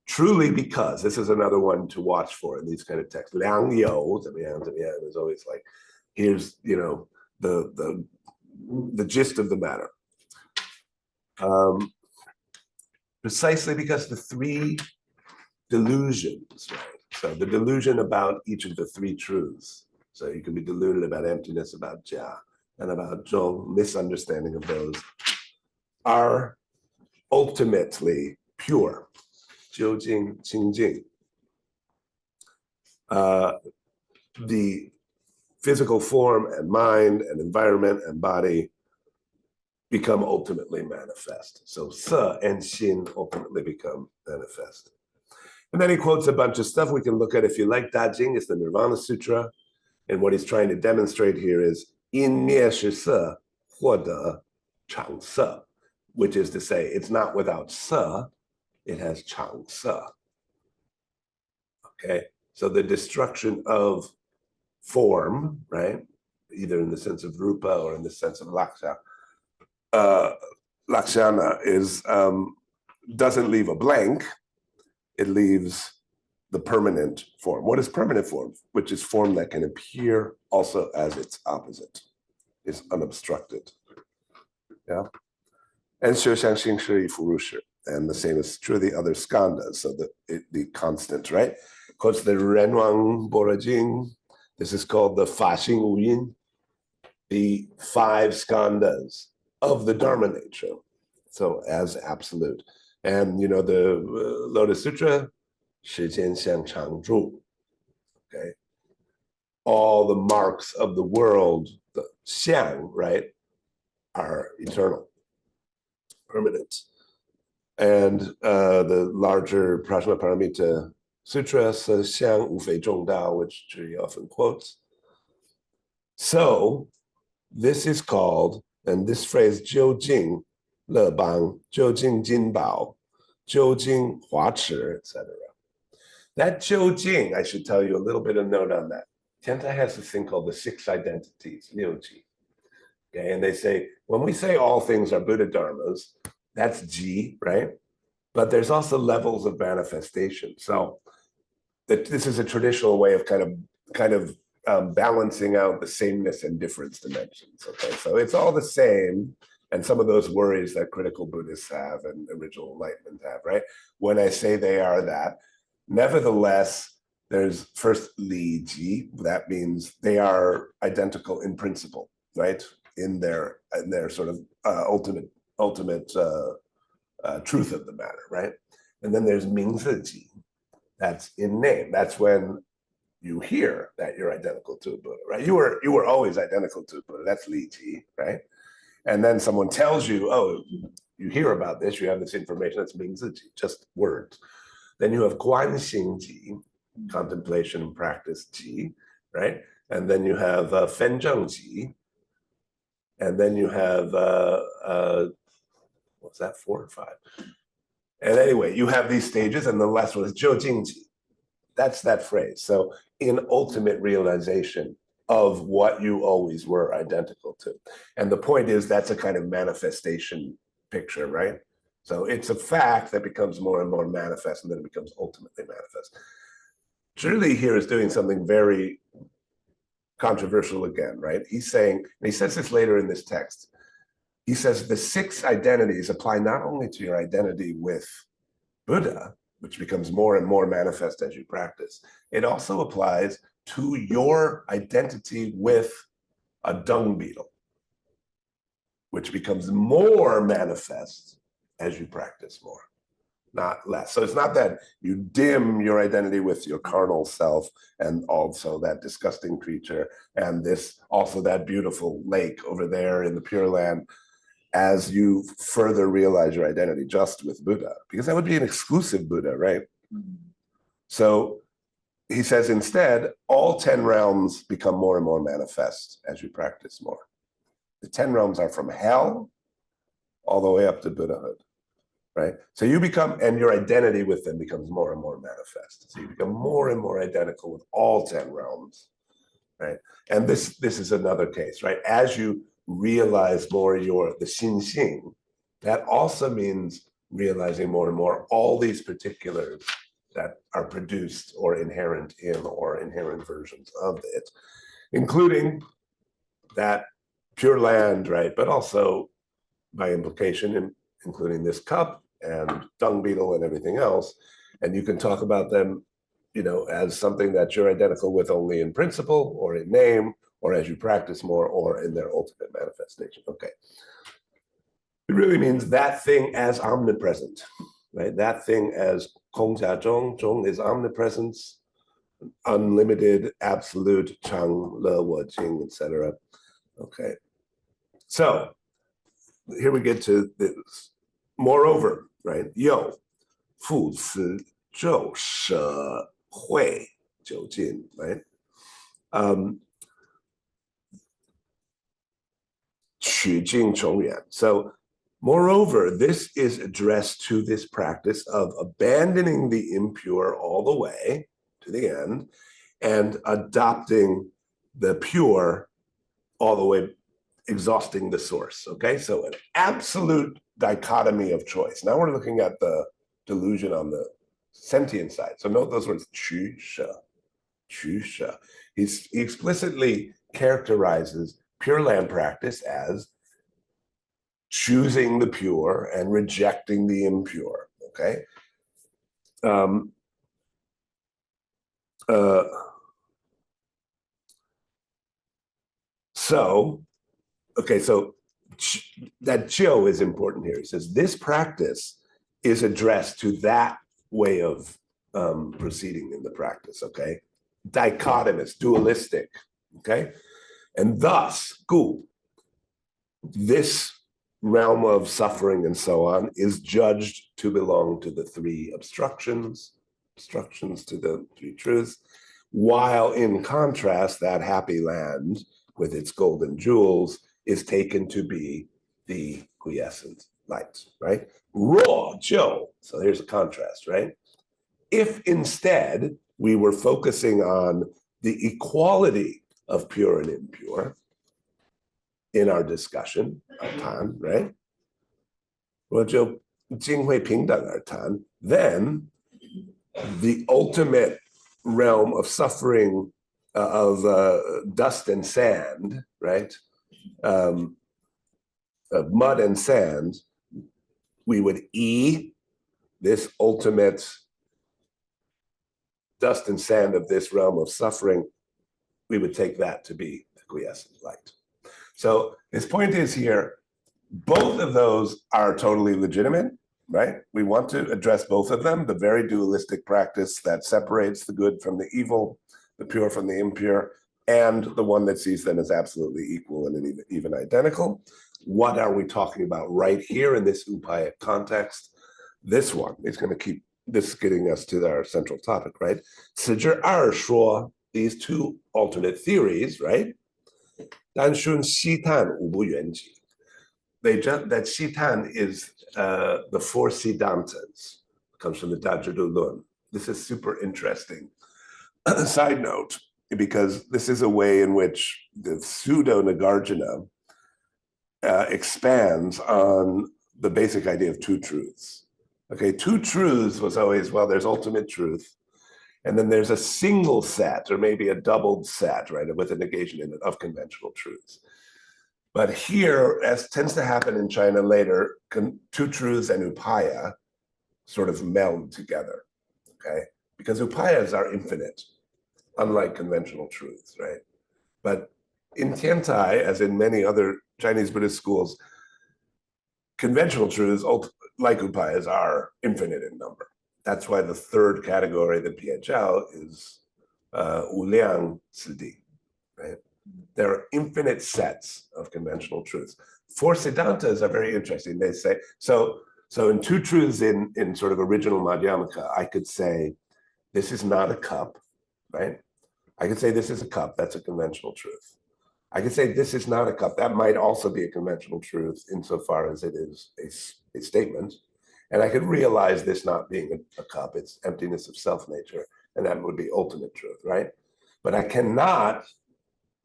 Truly because, this is another one to watch for in these kind of texts. Liang you, there's always like, here's, the gist of the matter. Precisely because the three delusions, right? So the delusion about each of the three truths. So you can be deluded about emptiness, about Jia, and about Zhong, misunderstanding of those, are ultimately pure. 究竟清净. The physical form and mind and environment and body become ultimately manifest. So se and xin ultimately become manifest. And then he quotes a bunch of stuff we can look at. If you like Dajing, it's the Nirvana Sutra. And what he's trying to demonstrate here is in mie shi se, huo de chang se, which is to say, it's not without se, it has chang se. Okay, so the destruction of form, right? Either in the sense of rupa or in the sense of lakshana, is doesn't leave a blank. It leaves the permanent form. What is permanent form? Which is form that can appear also as its opposite, is unobstructed. Yeah. And 学相性是一复入式. And the same is true of the other skandhas, so the constants, right? Quotes the Renwang Borajing. This is called the Fa Xing Wu Yin, the 5 skandhas of the Dharma nature. So as absolute. And the Lotus Sutra, Shi Jian Xiang Chang Zhu. Okay. All the marks of the world, the xiang, right, are eternal, permanent. And the larger Prajnaparamita Sutra says xiang wu fei zhong dao, which Zhili often quotes. So this is called, and this phrase, jiu jing le bang, jiu jing jin bao, jiu jing hua chi, etc. That jiu jing, I should tell you a little bit of note on that. Tiantai has this thing called the 6 identities, liu ji. Okay, and they say, when we say all things are Buddha dharmas, that's ji, right? But there's also levels of manifestation. So this is a traditional way of kind of balancing out the sameness and difference dimensions. Okay, so it's all the same, and some of those worries that critical Buddhists have and original enlightenment have, right? When I say they are that, nevertheless, there's first li ji. That means they are identical in principle, right? In their sort of ultimate truth of the matter, right? And then there's mingzi ji. That's in name. That's when you hear that you're identical to a Buddha, right? You were always identical to a Buddha. That's li ji, right? And then someone tells you, oh, you hear about this, you have this information. That's mingzi ji, just words. Then you have guan xing ji, contemplation and practice ji, right? And then you have fenzheng ji, and then you have what's that, 4 or 5? And anyway, you have these stages, and the last one is jiu jing ji. That's that phrase. So in ultimate realization of what you always were identical to. And the point is that's a kind of manifestation picture, right? So it's a fact that becomes more and more manifest, and then it becomes ultimately manifest. Zhili here is doing something very controversial again, right? He's saying, and he says this later in this text, he says the 6 identities apply not only to your identity with Buddha, which becomes more and more manifest as you practice, it also applies to your identity with a dung beetle, which becomes more manifest as you practice more, not less. So it's not that you dim your identity with your carnal self and also that disgusting creature and this also that beautiful lake over there in the Pure Land as you further realize your identity just with Buddha, because that would be an exclusive Buddha, right? Mm-hmm. So he says instead, all 10 realms become more and more manifest as you practice more. The 10 realms are from hell all the way up to Buddhahood, right? So you become, and your identity with them becomes more and more manifest. So you become more and more identical with all 10 realms, right? And this is another case, right? As you realize more the xin xing, that also means realizing more and more all these particulars that are produced or inherent in or inherent versions of it, including that Pure Land, right? But also by implication, including this cup and dung beetle and everything else. And you can talk about them, as something that you're identical with only in principle or in name, or as you practice more, or in their ultimate manifestation. Okay. It really means that thing as omnipresent, right? That thing as Kong Jia Zhong. Zhong is omnipresence, unlimited, absolute, Chang, Le, Wo, Jing, etc. Okay. So here we get to this. Moreover, right? Yo, fu, ci, zhou, she, hui, jiu, jin, right? So, moreover, this is addressed to this practice of abandoning the impure all the way to the end and adopting the pure all the way, exhausting the source. Okay, so an absolute dichotomy of choice. Now we're looking at the delusion on the sentient side. So note those words, qu, she, qu, she. He explicitly characterizes Pure Land practice as choosing the pure and rejecting the impure, okay? So that Jiu is important here. He says this practice is addressed to that way of proceeding in the practice, okay? Dichotomous, dualistic, okay? And thus, gu, this realm of suffering and so on is judged to belong to the three obstructions to the three truths, while in contrast, that happy land with its golden jewels is taken to be the quiescent light, right? Raw, Jiu. So here's a contrast, right? If instead we were focusing on the equality of pure and impure in our discussion, Tan, right? Then the ultimate realm of suffering of dust and sand, right? Of mud and sand, we would this ultimate dust and sand of this realm of suffering, we would take that to be the quiescent light. So his point is here, both of those are totally legitimate, right? We want to address both of them, the very dualistic practice that separates the good from the evil, the pure from the impure, and the one that sees them as absolutely equal and even identical. What are we talking about right here in this upaya context? This one is going to keep this getting us to our central topic, right? 此之二说, these two alternate theories, right? 单顺西探五不圆寂. That Shitan is the four Siddhantas, comes from the Dajjadu Lun. This is super interesting. Side note, because this is a way in which the pseudo Nagarjuna expands on the basic idea of two truths. Okay, two truths was always, well, there's ultimate truth, and then there's a single set, or maybe a doubled set, right, with a negation in it of conventional truths. But here, as tends to happen in China later, two truths and upaya sort of meld together, okay? Because upayas are infinite, unlike conventional truths, right? But in Tiantai, as in many other Chinese Buddhist schools, conventional truths, like upayas, are infinite in number. That's why the third category, the Pianjiao, is Wuliang Sidi, right? There are infinite sets of conventional truths. Four Siddhantas are very interesting. They say, so in two truths in sort of original Madhyamaka, I could say, this is not a cup, right? I could say this is a cup, that's a conventional truth. I could say this is not a cup, that might also be a conventional truth insofar as it is a statement. And I could realize this not being a cup, it's emptiness of self-nature, and that would be ultimate truth, right? But I cannot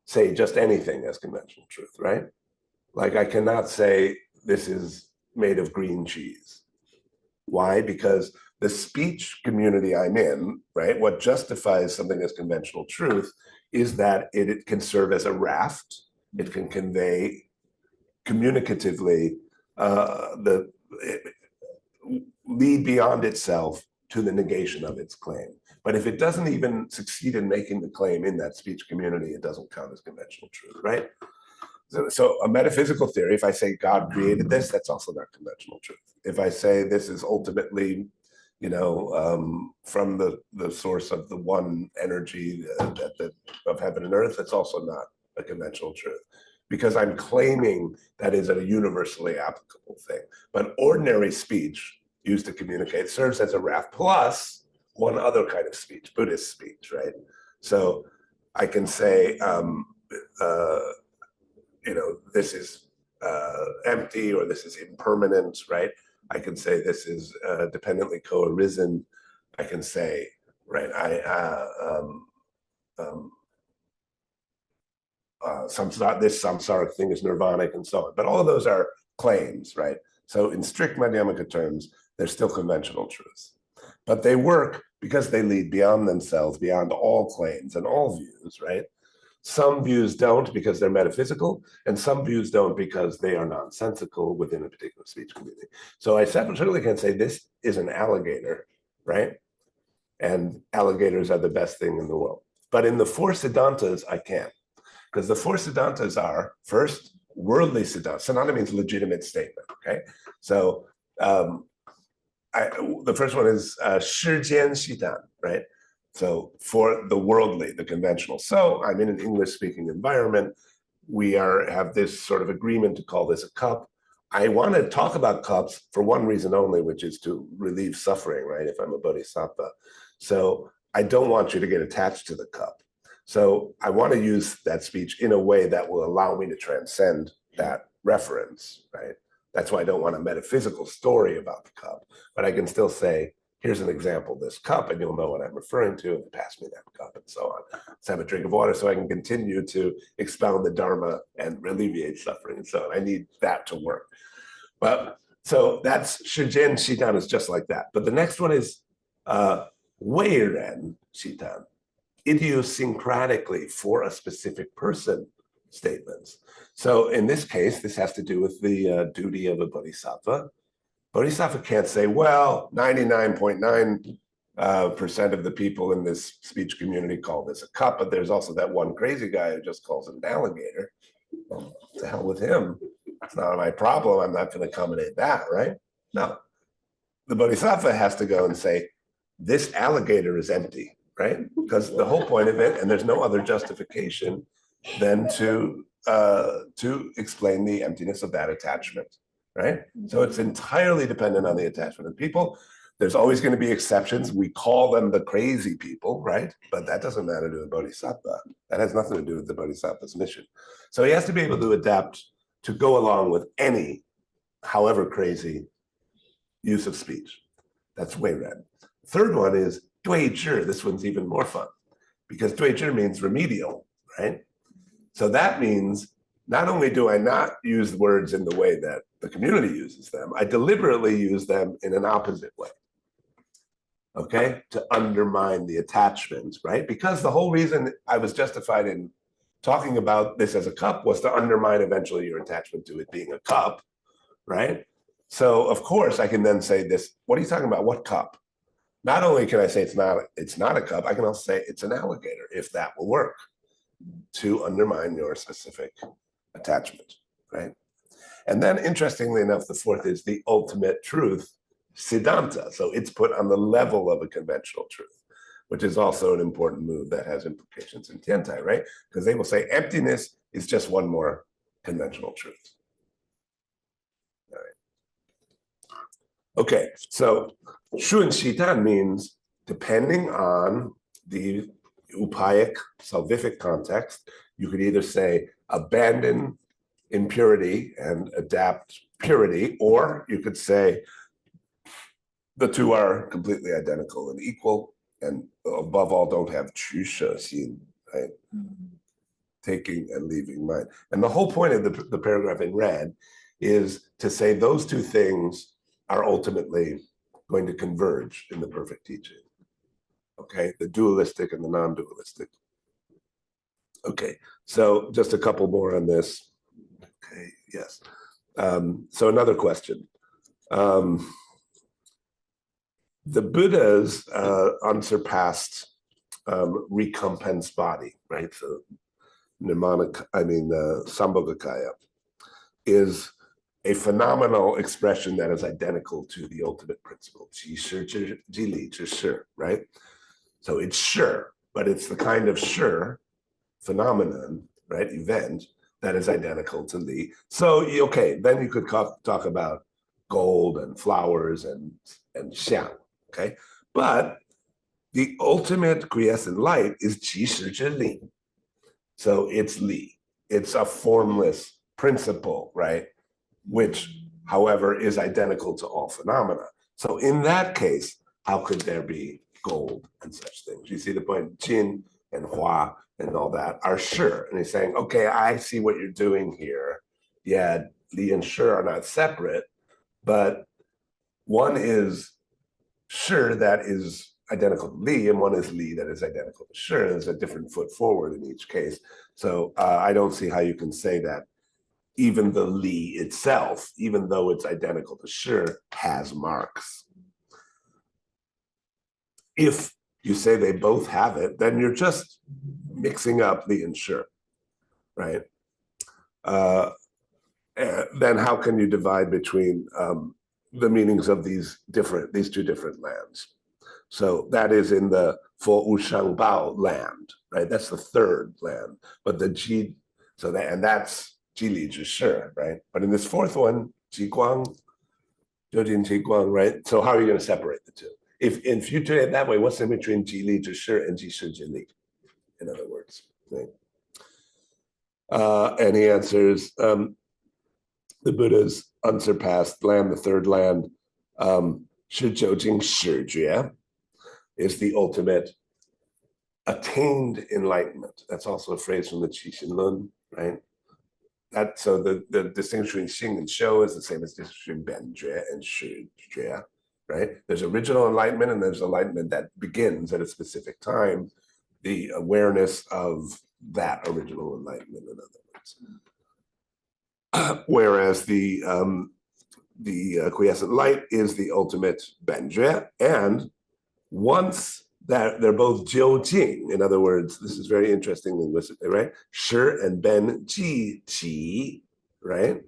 say just anything as conventional truth, right? Like I cannot say this is made of green cheese. Why? Because the speech community I'm in, right, what justifies something as conventional truth is that it can serve as a raft. It can convey communicatively lead beyond itself to the negation of its claim. But if it doesn't even succeed in making the claim in that speech community, it doesn't count as conventional truth, right? So a metaphysical theory, if I say God created this, that's also not conventional truth. If I say this is ultimately, from the source of the one energy of heaven and earth, that's also not a conventional truth, because I'm claiming that is a universally applicable thing. But ordinary speech used to communicate serves as a raft, plus one other kind of speech, Buddhist speech, right? So I can say, this is empty, or this is impermanent, right? I can say this is dependently co-arisen. I can say, right, this samsaric thing is nirvanic and so on. But all of those are claims, right? So in strict Madhyamaka terms, they're still conventional truths. But they work because they lead beyond themselves, beyond all claims and all views, right? Some views don't because they're metaphysical, and some views don't because they are nonsensical within a particular speech community. So I certainly can say this is an alligator, right? And alligators are the best thing in the world. But in the four Siddhantas, I can't. Because the four Siddhantas are, first, worldly Siddhanta. Siddhanta means legitimate statement, okay? So the first one is Shijian Shidan, right? So for the worldly, the conventional. So I'm in an English-speaking environment. We have this sort of agreement to call this a cup. I want to talk about cups for one reason only, which is to relieve suffering, right? If I'm a bodhisattva. So I don't want you to get attached to the cup. So I want to use that speech in a way that will allow me to transcend that reference, right? That's why I don't want a metaphysical story about the cup, but I can still say, here's an example of this cup, and you'll know what I'm referring to, and pass me that cup, and so on. Let's have a drink of water so I can continue to expound the Dharma and alleviate suffering, and so on. I need that to work. But so that's Shijian Shidan is just like that. But the next one is Weiren Shidan, idiosyncratically for a specific person statements. So in this case, this has to do with the duty of a bodhisattva. Bodhisattva can't say, well, 99.9% of the people in this speech community call this a cup, but there's also that one crazy guy who just calls it an alligator. Well, to hell with him. It's not my problem. I'm not going to accommodate that, right? No. The bodhisattva has to go and say, this alligator is empty, right? Because the whole point of it, and there's no other justification than to explain the emptiness of that attachment, right? So it's entirely dependent on the attachment of people. There's always going to be exceptions. We call them the crazy people, right? But that doesn't matter to the bodhisattva. That has nothing to do with the bodhisattva's mission. So he has to be able to adapt to go along with any, however crazy, use of speech. That's Weiren. Third one is Dui Zhi. This one's even more fun because Dui Zhi means remedial, right? So that means not only do I not use words in the way that the community uses them, I deliberately use them in an opposite way, okay? To undermine the attachment, right? Because the whole reason I was justified in talking about this as a cup was to undermine eventually your attachment to it being a cup, right? So of course I can then say this, what are you talking about? What cup? Not only can I say it's not a cup, I can also say it's an alligator, if that will work, to undermine your specific attachment, right? And then interestingly enough, the fourth is the ultimate truth, Siddhanta. So it's put on the level of a conventional truth, which is also an important move that has implications in Tiantai, right? Because they will say emptiness is just one more conventional truth. All right. Okay, so Shun Shitan means depending on the Upayic, salvific context, you could either say abandon impurity and adapt purity, or you could say the two are completely identical and equal, and above all, don't have chu she xin, right? Taking and leaving mind. And the whole point of the paragraph in red is to say those two things are ultimately going to converge in the perfect teaching. Okay, the dualistic and the non-dualistic. Okay, so just a couple more on this. Okay, yes. So another question. The Buddha's unsurpassed recompense body, right? So Sambhogakaya is a phenomenal expression that is identical to the ultimate principle, Zhili, right? So it's sure, but it's the kind of sure phenomenon, right, event that is identical to Li. So, okay, then you could talk about gold and flowers and xiang, okay? But the ultimate quiescent light is Qi Shi Li. So it's Li. It's a formless principle, right? Which, however, is identical to all phenomena. So in that case, how could there be gold and such things? You see the point? Qin and Hua and all that are sure. And he's saying, okay, I see what you're doing here. Yeah, Li and Shi are not separate, but one is sure that is identical to Li, and one is Li that is identical to Shi. There's a different foot forward in each case. So I don't see how you can say that even the Li itself, even though it's identical to Shi, has marks. If you say they both have it, then you're just mixing up Li and Shi, right? Then how can you divide between the meanings of these two different lands? So that is in the for Wushang land, right? That's the third land, but the Ji, and that's Zhili Zhi, right? But in this fourth one, Jiguang, Jiujin Jiguang, right? So how are you going to separate the two? If you do it that way, what's in between Zhili Zhi and Jishi Jili? In other words, right? And he answers, the Buddha's unsurpassed land, the third land, Shi Jiujing Shijue, is the ultimate attained enlightenment. That's also a phrase from the Qixin Lun, right? So the distinction between Xing and Shou is the same as the distinction between Benjue and Shijue, right? There's original enlightenment and there's enlightenment that begins at a specific time, the awareness of that original enlightenment, in other words. Whereas the quiescent light is the ultimate Benjue, and once that they're both Jiujing, in other words, this is very interesting linguistically, right? Shi and Ben Ji Qi, right?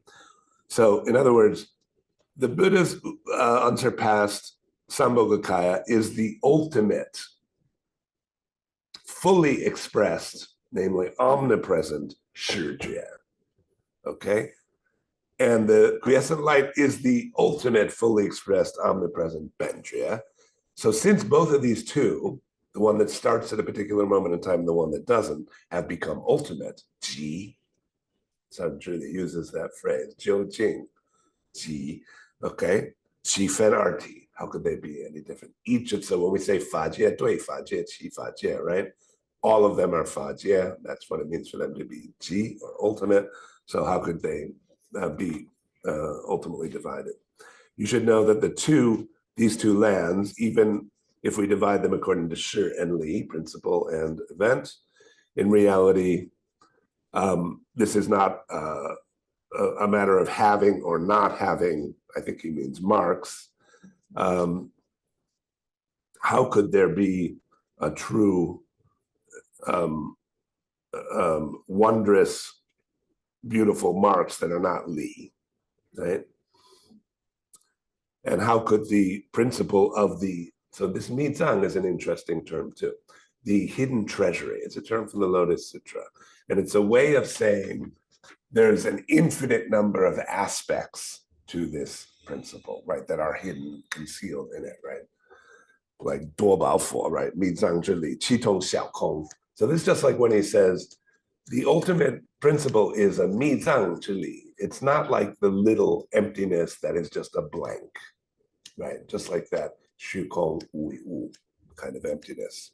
So in other words, the Buddha's unsurpassed Sambhogakaya is the ultimate, fully expressed, namely omnipresent Shijue, okay? And the quiescent light is the ultimate, fully expressed, omnipresent Benjue. So since both of these two, the one that starts at a particular moment in time and the one that doesn't, have become ultimate, Ji, so Zhili uses that phrase, Jiujing, Ji, okay, Qi Fen Arti, how could they be any different? Each of, so when we say Fa Jie, Dui Fa Jie, Qi Fa Jie, right? All of them are Fa Jie, that's what it means for them to be Ji, or ultimate, so how could they be ultimately divided? You should know that these two lands, even if we divide them according to Shi and Li, principle and event, in reality, this is not a matter of having or not having, I think he means marks. How could there be a true, wondrous, beautiful marks that are not Li, right? And how could the principle of so this Mizang is an interesting term too. The hidden treasury, it's a term from the Lotus Sutra. And it's a way of saying there's an infinite number of aspects to this principle, right, that are hidden, concealed in it, right? Like Duo Bao Fo, right? Mizang Zhili, Qi Tong Xiao Kong. So this is just like when he says, the ultimate principle is a Mizang Zhili. It's not like the little emptiness that is just a blank, right? Just like that Shu Kong Wu Wu kind of emptiness.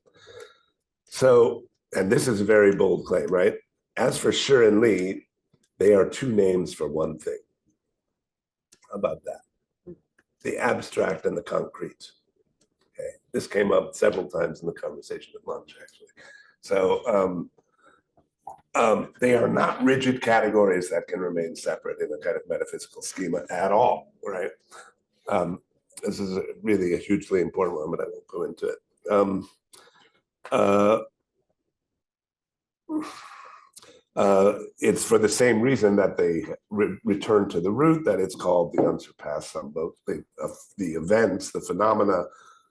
So, and this is a very bold claim, right? As for Shi and Li, they are two names for one thing. How about that? The abstract and the concrete. Okay, this came up several times in the conversation at lunch, actually. So, they are not rigid categories that can remain separate in a kind of metaphysical schema at all, right? This is really a hugely important one, but I won't go into it. It's for the same reason that they return to the root, that it's called the unsurpassed Sambhog, the events, the phenomena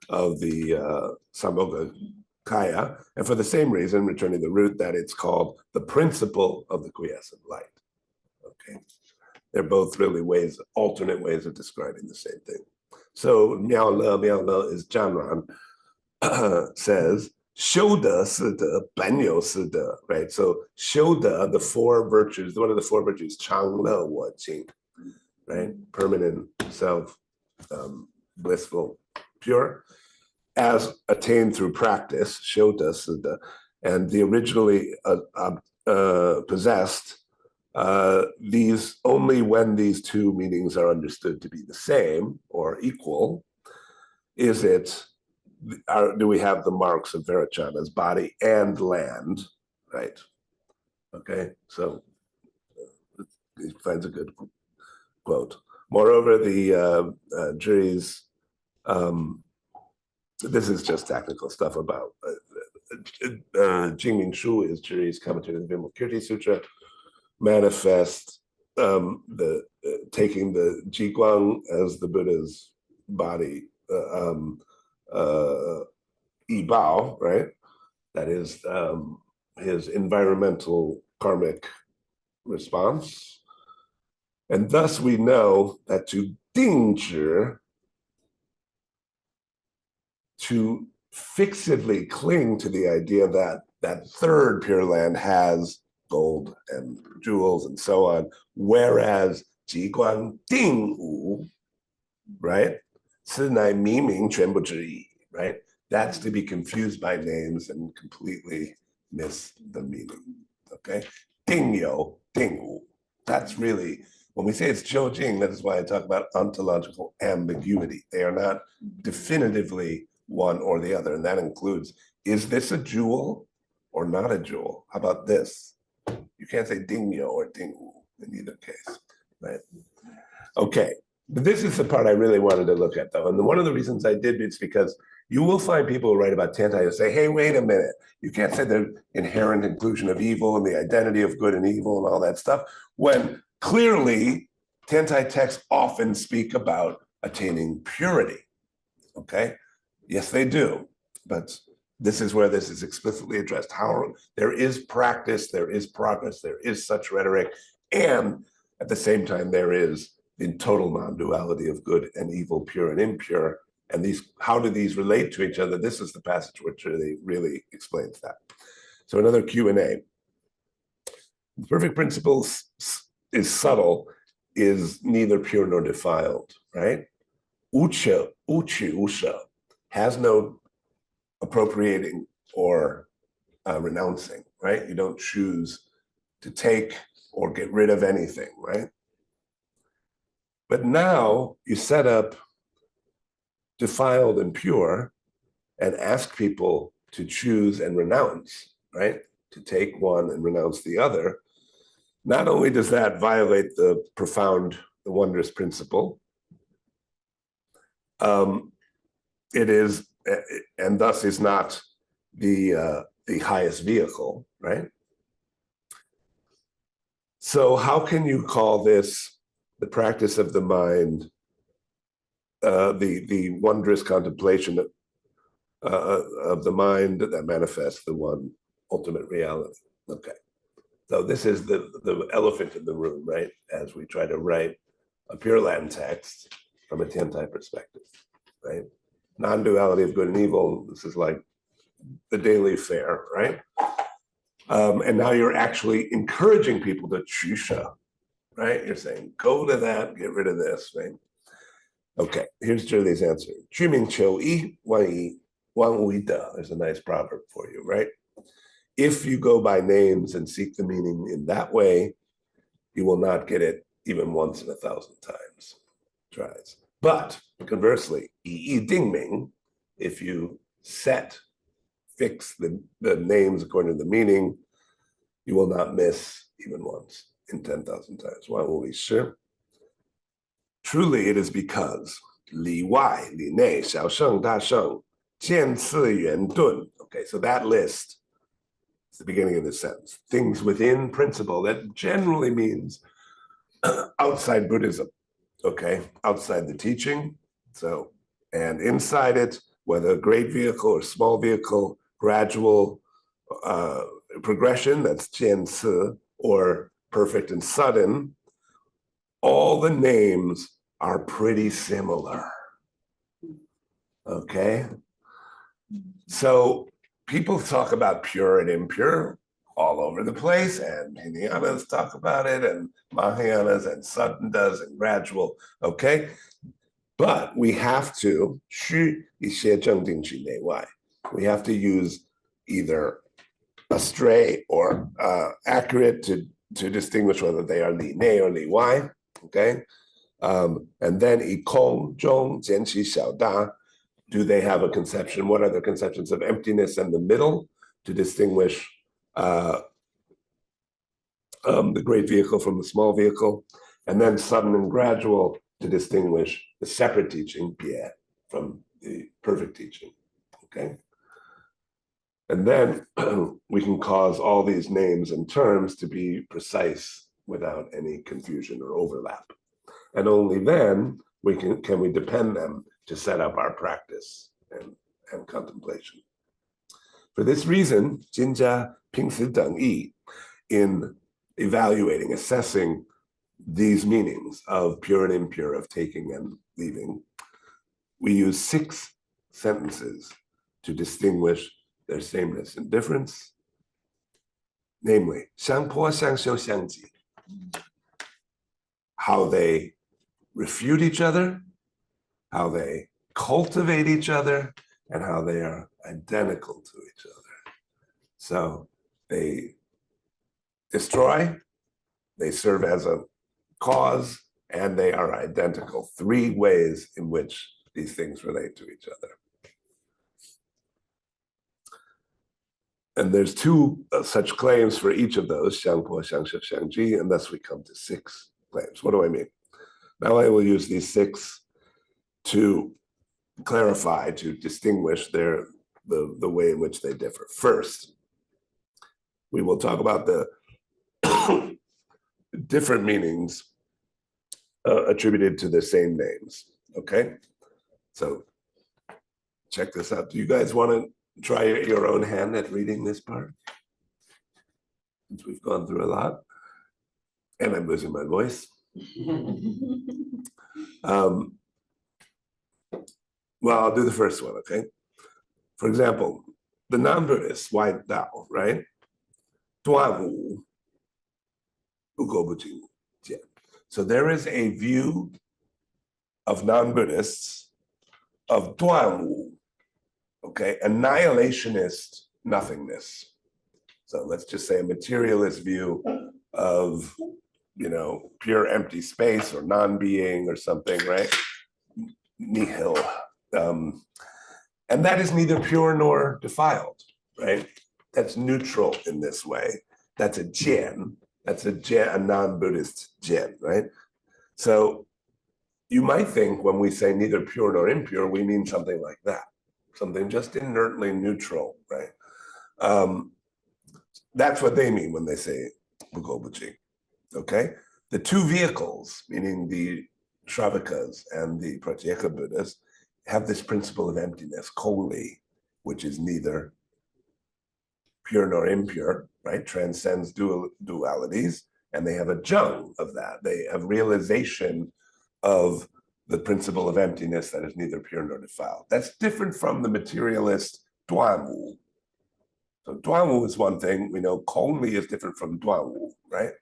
of the Sambhogakaya, and for the same reason, returning to the root, that it's called the principle of the quiescent light. Okay, they're both really alternate ways of describing the same thing. So Miao Le is Janran says, 修德是德，本有是德, right? So 修德, the four virtues, one of the four virtues, 常乐我净, right? Permanent, self, blissful, pure, as attained through practice, 修德是德, and the originally possessed, these only when these two meanings are understood to be the same or equal, is it do we have the marks of Verachana's body and land, right? Okay, so he finds a good quote. Moreover, the Zhili's, this is just technical stuff about Jingming Shu is Zhili's commentary to the Vimalkirti Sutra, manifest taking the Jiguang as the Buddha's body, Yibao, right? That is his environmental karmic response. And thus we know that to dingzhi, to fixedly cling to the idea that that third Pure Land has gold and jewels and so on, whereas Jiguang Dingwu, right? 此乃明明全部之意, right? That's to be confused by names and completely miss the meaning. Okay? Dingyo, Dingwu. That's really, when we say it's Jiujing, that is why I talk about ontological ambiguity. They are not definitively one or the other. And that includes, is this a jewel or not a jewel? How about this? You can't say Dingyo or Dingwu in either case, right? Okay, but this is the part I really wanted to look at though. And one of the reasons I did is because you will find people who write about Tiantai who say, hey, wait a minute, you can't say the inherent inclusion of evil and the identity of good and evil and all that stuff, when clearly Tiantai texts often speak about attaining purity, okay? Yes, they do, but this is where this is explicitly addressed. How there is practice, there is progress, there is such rhetoric, and at the same time, there is the total non-duality of good and evil, pure and impure. And these, how do these relate to each other? This is the passage which really explains that. So another Q&A. The perfect principle is subtle, is neither pure nor defiled, right? Ucha, usha, has no appropriating or renouncing, right? You don't choose to take or get rid of anything, right? But now you set up defiled and pure and ask people to choose and renounce, right? To take one and renounce the other. Not only does that violate the profound, the wondrous principle, it is, and thus is not the highest vehicle, right? So how can you call this the practice of the mind, the wondrous contemplation of the mind that manifests the one ultimate reality? Okay, so this is the elephant in the room, right? As we try to write a Pure Land text from a Tiantai perspective, right? Non-duality of good and evil, this is like the daily fare, right? And now you're actually encouraging people to chusha, right? You're saying, go to that, get rid of this, right? Okay, here's Zhili's answer. 居民求一，万无一得. There's a nice proverb for you, right? If you go by names and seek the meaning in that way, you will not get it even once in 1,000 times. Tries. But conversely, 以一定名, if you fix the names according to the meaning, you will not miss even once in 10,000 times. Why will we share? Truly, it is because 里外、里内、小圣、大圣、见次元顿. Okay, so that list is the beginning of the sentence. Things within principle, that generally means outside Buddhism, okay, outside the teaching. So, and inside it, whether great vehicle or small vehicle, gradual progression, that's 见次, or perfect and sudden, all the names are pretty similar, okay? So people talk about pure and impure all over the place, and Hinayanas talk about it, and Mahayanas, and sudden does, and gradual, okay? But we have to, 虚一些正定之内外, we have to use either astray or accurate to distinguish whether they are 里内 or 里外, okay? And then 以空中减其小大, do they have a conception? What are the conceptions of emptiness and the middle to distinguish the great vehicle from the small vehicle? And then sudden and gradual to distinguish the separate teaching, Pierre, from the perfect teaching, okay? And then we can cause all these names and terms to be precise without any confusion or overlap. And only then can we depend them to set up our practice and contemplation. For this reason, 今家平时等义 in evaluating, assessing these meanings of pure and impure, of taking and leaving, we use 6 sentences to distinguish their sameness and difference, namely, 相坡相修相济, how they refute each other, how they cultivate each other, and how they are identical to each other. So they destroy, they serve as a cause, and they are identical. 3 ways in which these things relate to each other. And there's 2 such claims for each of those, 相坡相修相济, and thus we come to 6 claims. What do I mean? Now I will use these 6 to clarify, to distinguish the way in which they differ. First, we will talk about the different meanings attributed to the same names, okay? So check this out. Do you guys want to try your own hand at reading this part? Since we've gone through a lot, and I'm losing my voice. Well, I'll do the first one, okay? For example, the non-Buddhists, white Tao, right? 端午, 不够不进, so there is a view of non-Buddhists of 端午, okay, annihilationist nothingness. So let's just say a materialist view of, pure empty space or non-being or something, right? Nihil. And that is neither pure nor defiled, right? That's neutral in this way. That's a jian. That's a non-Buddhist jian, right? So you might think when we say neither pure nor impure, we mean something like that, something just inertly neutral, right? That's what they mean when they say Bugobuchi, okay? The 2 vehicles, meaning the Shravakas and the Pratyeka Buddhas, have this principle of emptiness, koli, which is neither pure nor impure, right? Transcends dualities, and they have a jung of that. They have realization of the principle of emptiness that is neither pure nor defiled. That's different from the materialist Duanwu. So Duanwu is one thing. We know Kongli is different from Duanwu, right?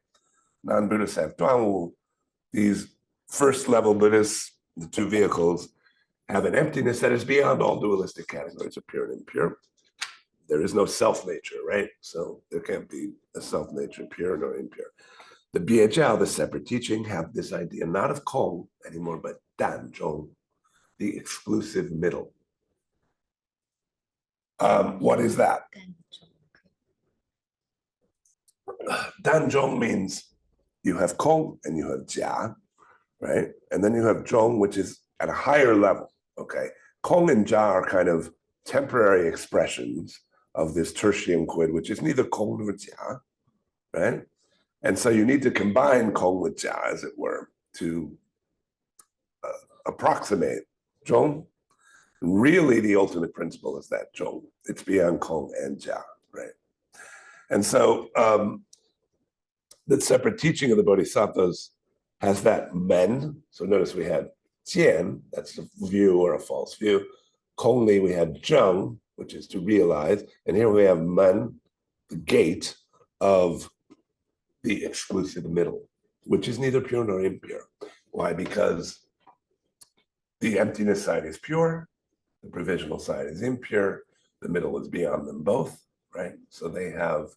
Non-Buddhists have Duanwu. These first level Buddhists, the 2 vehicles, have an emptiness that is beyond all dualistic categories of pure and impure. There is no self-nature, right? So there can't be a self-nature, pure nor impure. The Biejiao, the separate teaching, have this idea not of Kong anymore, but Danzhong, the exclusive middle. What is that? Danzhong means you have Kong and you have Jia, right? And then you have Zhong, which is at a higher level, okay? Kong and Jia are kind of temporary expressions of this tertium quid, which is neither Kong nor Jia, right? And so you need to combine Kong with Jia, as it were, to approximate Zhong. Really, the ultimate principle is that Zhong. It's beyond Kong and Jia, right? And so the separate teaching of the Bodhisattvas has that men. So notice we had Jian, that's a view or a false view. Kongli, we had Zheng, which is to realize. And here we have men, the gate of the exclusive middle, which is neither pure nor impure. Why? Because the emptiness side is pure, the provisional side is impure, the middle is beyond them both, right? So they have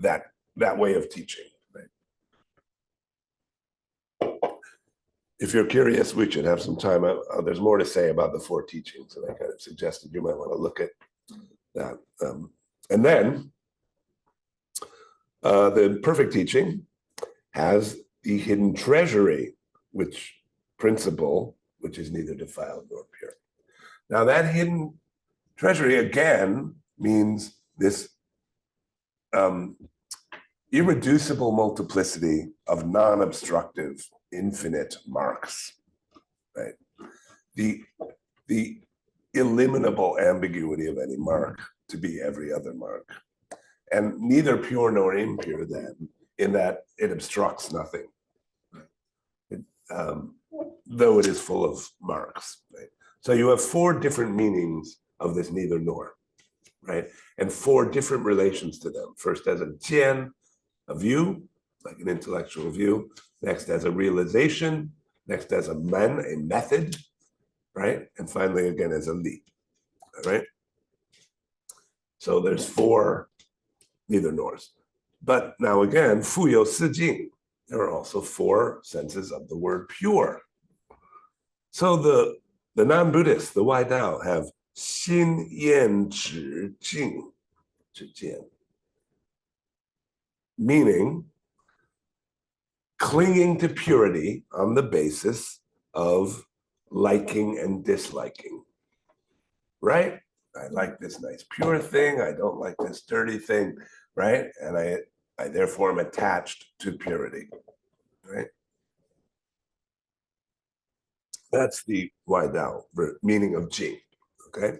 that way of teaching, right? if you're curious, we should have some time. There's more to say about the four teachings, and I kind of suggested you might want to look at that. And then the perfect teaching has the hidden treasury, which is neither defiled nor pure. Now that hidden treasury again means this irreducible multiplicity of non-obstructive infinite marks, right? The illimitable ambiguity of any mark to be every other mark, and neither pure nor impure then, in that it obstructs nothing, though it is full of marks, right? So you have four different meanings of this neither nor, right? And four different relations to them. First as a jian, a view, like an intellectual view. Next as a realization. Next as a men, a method, right? And finally again as a li, all right? So there's four neither nors. But now again, fuyo sijing, there are also four senses of the word pure. So the non-Buddhists, the Wai Dao, have xin yan zhi jing, meaning clinging to purity on the basis of liking and disliking, right? I like this nice pure thing, I don't like this dirty thing, right? And I therefore am attached to purity, right? That's the Wai Dao meaning of Jing, okay?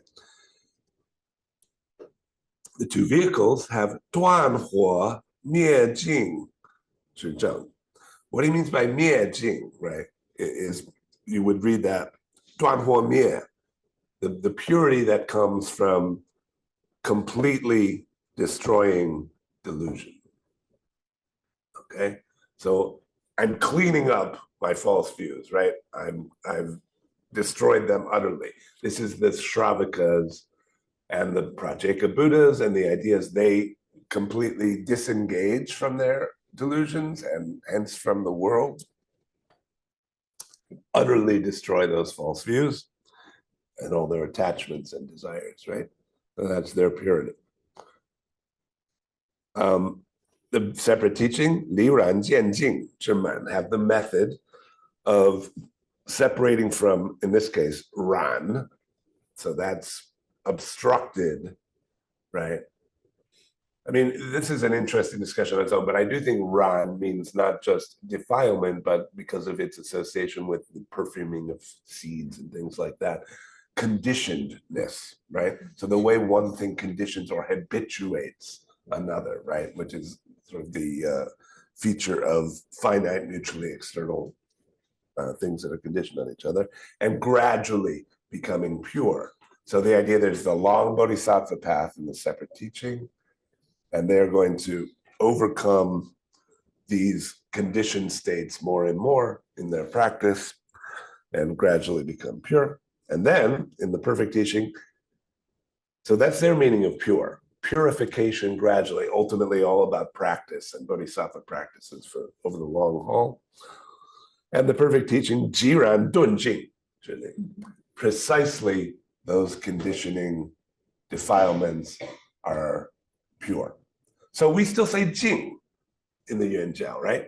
The two vehicles have Duan Huo Mie Jing Zhi Zheng. What he means by Mie Jing, right, is you would read that Duan Huo Mie, the purity that comes from completely destroying delusion. Okay, so I'm cleaning up my false views, right? I've destroyed them utterly. This is the Shravakas and the Pratyeka Buddhas, and the ideas they completely disengage from their delusions and hence from the world, utterly destroy those false views and all their attachments and desires, right? So that's their purity. The separate teaching, Li Ran Jian Jing Zhiman, have the method of separating from, in this case, Ran. So that's obstructed, right? I mean, this is an interesting discussion on its own, but I do think Ran means not just defilement, but because of its association with the perfuming of seeds and things like that, conditionedness, right? So the way one thing conditions or habituates another, right? Which is sort of the feature of finite mutually external things that are conditioned on each other, and gradually becoming pure. So the idea there's the long bodhisattva path in the separate teaching, and they're going to overcome these conditioned states more and more in their practice and gradually become pure. And then in the perfect teaching, so that's their meaning of pure. Purification gradually, ultimately all about practice and bodhisattva practices for over the long haul. And the perfect teaching, Jiran Dunjing, precisely those conditioning defilements are pure. So we still say Jing in the Yuanjiao, right?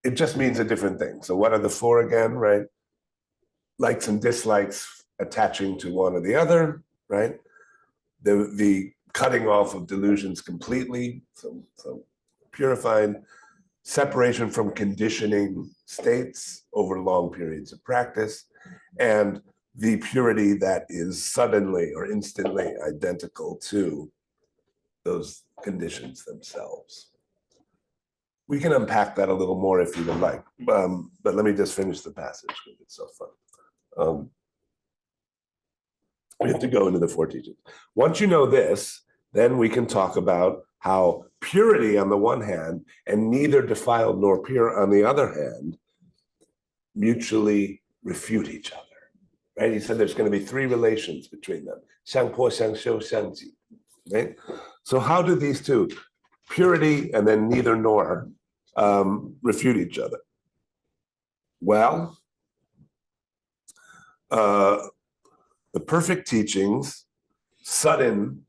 It just means a different thing. So what are the four again, right? Likes and dislikes attaching to one or the other, right? The cutting off of delusions completely, so purified, separation from conditioning states over long periods of practice, and the purity that is suddenly or instantly identical to those conditions themselves. We can unpack that a little more if you would like, but let me just finish the passage because it's so fun. We have to go into the four teachings. Once you know this, then we can talk about how purity on the one hand and neither defiled nor pure on the other hand mutually refute each other, right? He said there's going to be three relations between them. 相破, 相修, 相济, right? So how do these two, purity and then neither nor, refute each other? Well, the perfect teachings, sudden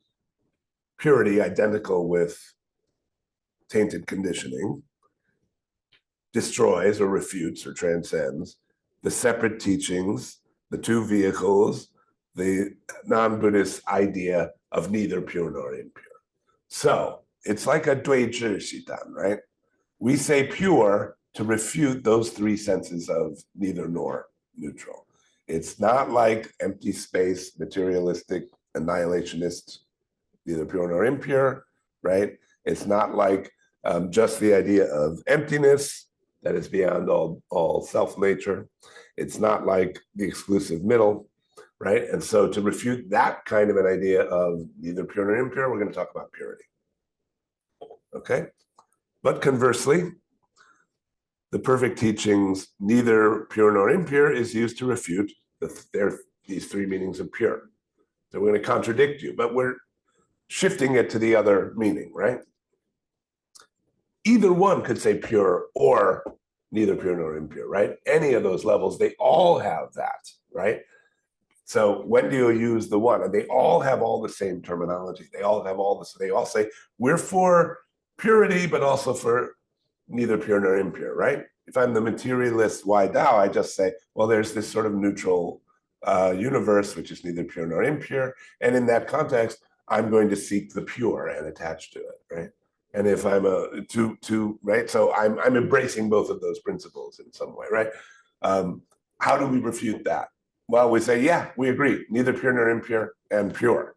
purity identical with tainted conditioning, destroys or refutes or transcends the separate teachings, the two vehicles, the non-Buddhist idea of neither pure nor impure. So it's like a 对治习单, right? We say pure to refute those three senses of neither nor, neutral. It's not like empty space, materialistic, annihilationist, neither pure nor impure, right? It's not like just the idea of emptiness that is beyond all self-nature. It's not like the exclusive middle, right? And so to refute that kind of an idea of neither pure nor impure, we're going to talk about purity. Okay? But conversely, the perfect teachings, neither pure nor impure, is used to refute these three meanings of pure. So we're going to contradict you, but we're shifting it to the other meaning, right? Either one could say pure or neither pure nor impure, right? Any of those levels, they all have that, right? So when do you use the one? And they all have all the same terminology. They all have all this. They all say, we're for purity, but also for neither pure nor impure, right? If I'm the materialist Wai Dao, I just say, well, there's this sort of neutral universe, which is neither pure nor impure. And in that context, I'm going to seek the pure and attach to it, right? And if I'm right, so I'm embracing both of those principles in some way, right? How do we refute that? Well, we say, yeah, we agree, neither pure nor impure and pure.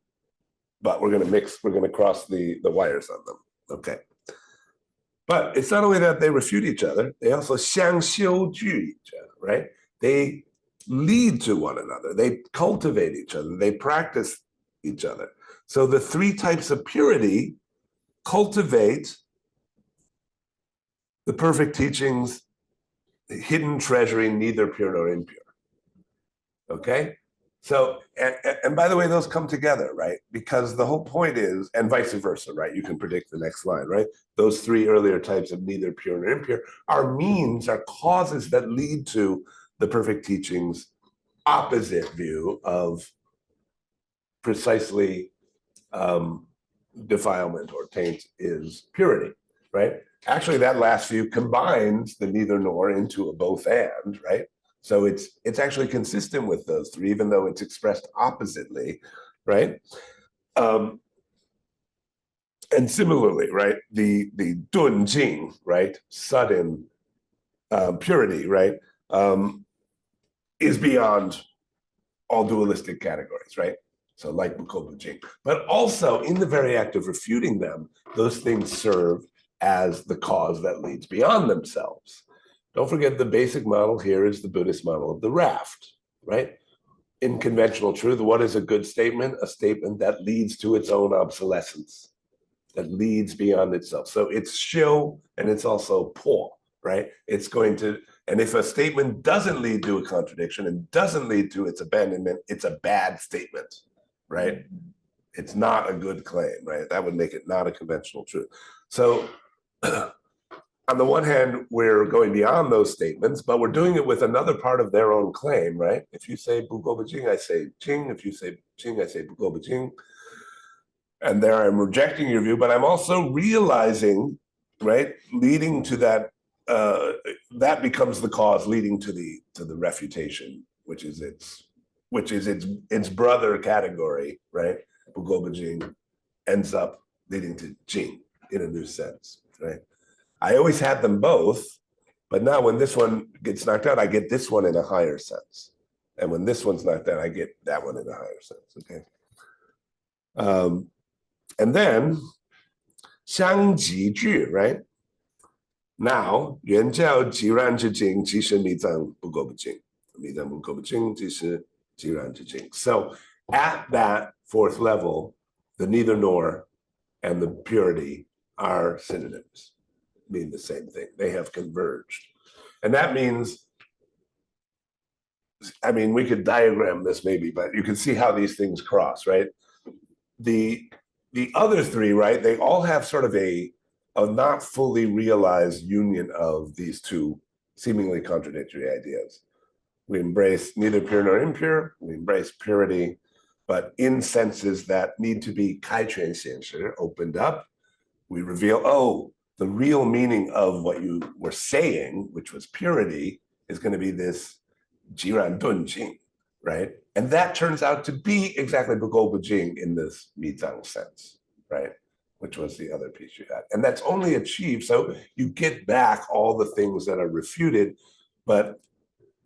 But we're going to cross the wires on them, okay? But it's not only that they refute each other, they also 相修具 each other, right? They lead to one another. They cultivate each other. They practice each other. So the three types of purity cultivate the perfect teachings, hidden treasuring, neither pure nor impure. Okay? So, and by the way, those come together, right? Because the whole point is, and vice versa, right? You can predict the next line, right? Those three earlier types of neither pure nor impure are means, are causes that lead to the perfect teachings opposite view of precisely defilement or taint is purity, right? Actually, that last view combines the neither nor into a both and, right? So it's actually consistent with those three, even though it's expressed oppositely, right? And similarly, right, the dun jing, right, sudden purity, right, is beyond all dualistic categories, right? So like Bukobu Jing. But also in the very act of refuting them, those things serve as the cause that leads beyond themselves. Don't forget the basic model here is the Buddhist model of the raft, right? In conventional truth, what is a good statement? A statement that leads to its own obsolescence, that leads beyond itself. So it's shil and it's also po, right? It's going to, and if a statement doesn't lead to a contradiction and doesn't lead to its abandonment, it's a bad statement, right? It's not a good claim, right? That would make it not a conventional truth. So on the one hand, we're going beyond those statements, but we're doing it with another part of their own claim, right? If you say Bukoba Jing, I say Jing. If you say Jing, I say Bukoba Jing. And there I'm rejecting your view, but I'm also realizing, right, leading to that, that becomes the cause leading to the refutation, which is its brother category, right? Bukoba Jing ends up leading to Jing in a new sense, right? I always had them both, but now when this one gets knocked out, I get this one in a higher sense. And when this one's knocked out, I get that one in a higher sense, okay? And then, 相即具, right? Now, 原教即然之境, 即是密藏不垢不净. 密藏不垢不净, 即是即然之境. So at that fourth level, the neither nor and the purity are synonyms, mean the same thing. They have converged. And that means, I mean, we could diagram this maybe, but you can see how these things cross, right? The other three, right, they all have sort of a not fully realized union of these two seemingly contradictory ideas. We embrace neither pure nor impure. We embrace purity, but in senses that need to be 开权显示, opened up. We reveal, oh, the real meaning of what you were saying, which was purity, is going to be this 寂然顿静, right? And that turns out to be exactly 不垢不净 in this 密藏 sense, right? Which was the other piece you had. And that's only achieved, so you get back all the things that are refuted, but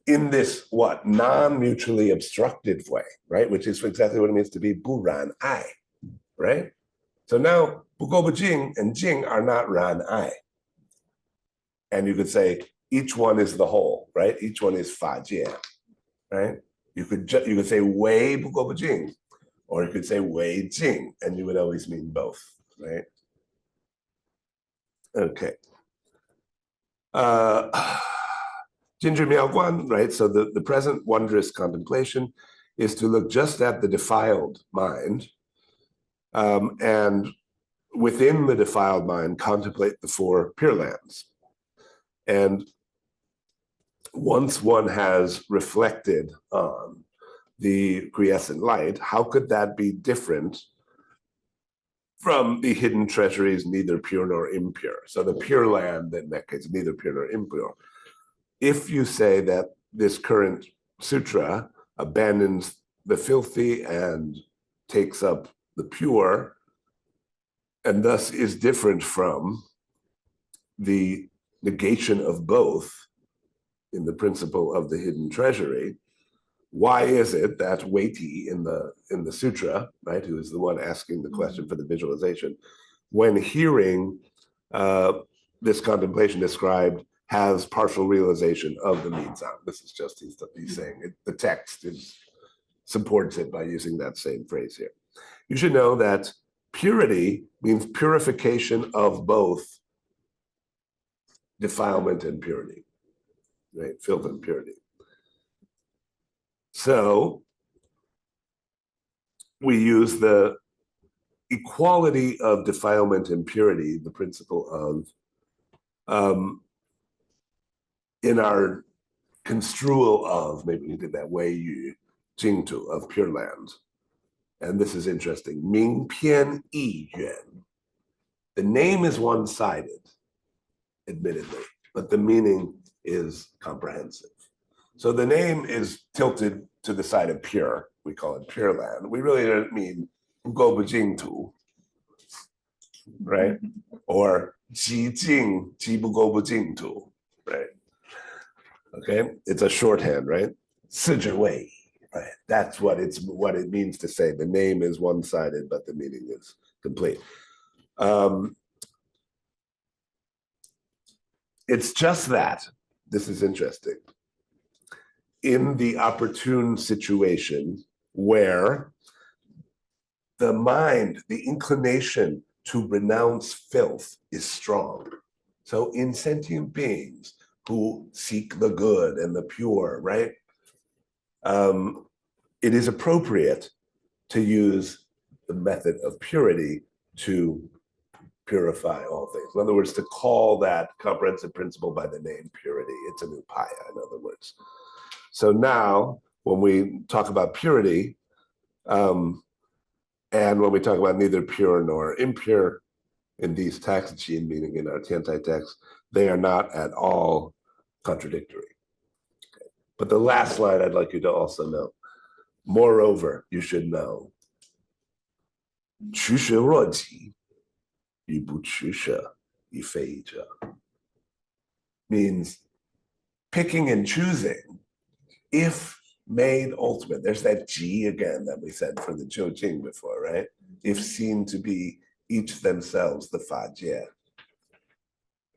in this, what, non-mutually obstructive way, right? Which is exactly what it means to be 不染爱, right? So now, 不垢不净 and 净 are not 染爱. And you could say each one is the whole, right? Each one is 法界, right? You could say 为不垢不净, or you could say 为净, and you would always mean both, right? Okay. 金智妙观, right? So the present wondrous contemplation is to look just at the defiled mind, and within the defiled mind, contemplate the four Pure Lands. And once one has reflected on the quiescent light, how could that be different from the hidden treasuries, neither pure nor impure? So the Pure Land, in that case, neither pure nor impure. If you say that this current sutra abandons the filthy and takes up the pure, and thus is different from the negation of both in the principle of the hidden treasury, why is it that Waiti in the sutra, right, who is the one asking the question for the visualization, when hearing this contemplation described, has partial realization of the Mizan? This is just he's saying it, the text supports it by using that same phrase here. You should know that purity means purification of both defilement and purity, right? Filth and purity. So we use the equality of defilement and purity, the principle of, in our construal of, maybe we did that, 位于净土 of Pure Land. And this is interesting. 名偏义远. The name is one-sided, admittedly, but the meaning is comprehensive. So the name is tilted to the side of pure. We call it Pure Land. We really don't mean 不垢不净土, right? Or 极净极不垢不净土, right? Okay, it's a shorthand, right? 四者位, right? That's what it means to say. The name is one-sided, but the meaning is complete. It's just that, this is interesting, in the opportune situation where the mind, the inclination to renounce filth is strong. So in sentient beings who seek the good and the pure, right? It is appropriate to use the method of purity to purify all things. In other words, to call that comprehensive principle by the name purity. It's an upaya, in other words. So now, when we talk about purity, and when we talk about neither pure nor impure in these texts, meaning in our Tiantai text, they are not at all contradictory. Okay. But the last line I'd like you to also know. Moreover, you should know, 取舍若己, 与不取舍, 亦非者, means picking and choosing, if made ultimate. There's that ji again that we said for the Jiujing before, right? If seen to be each themselves the fa jie.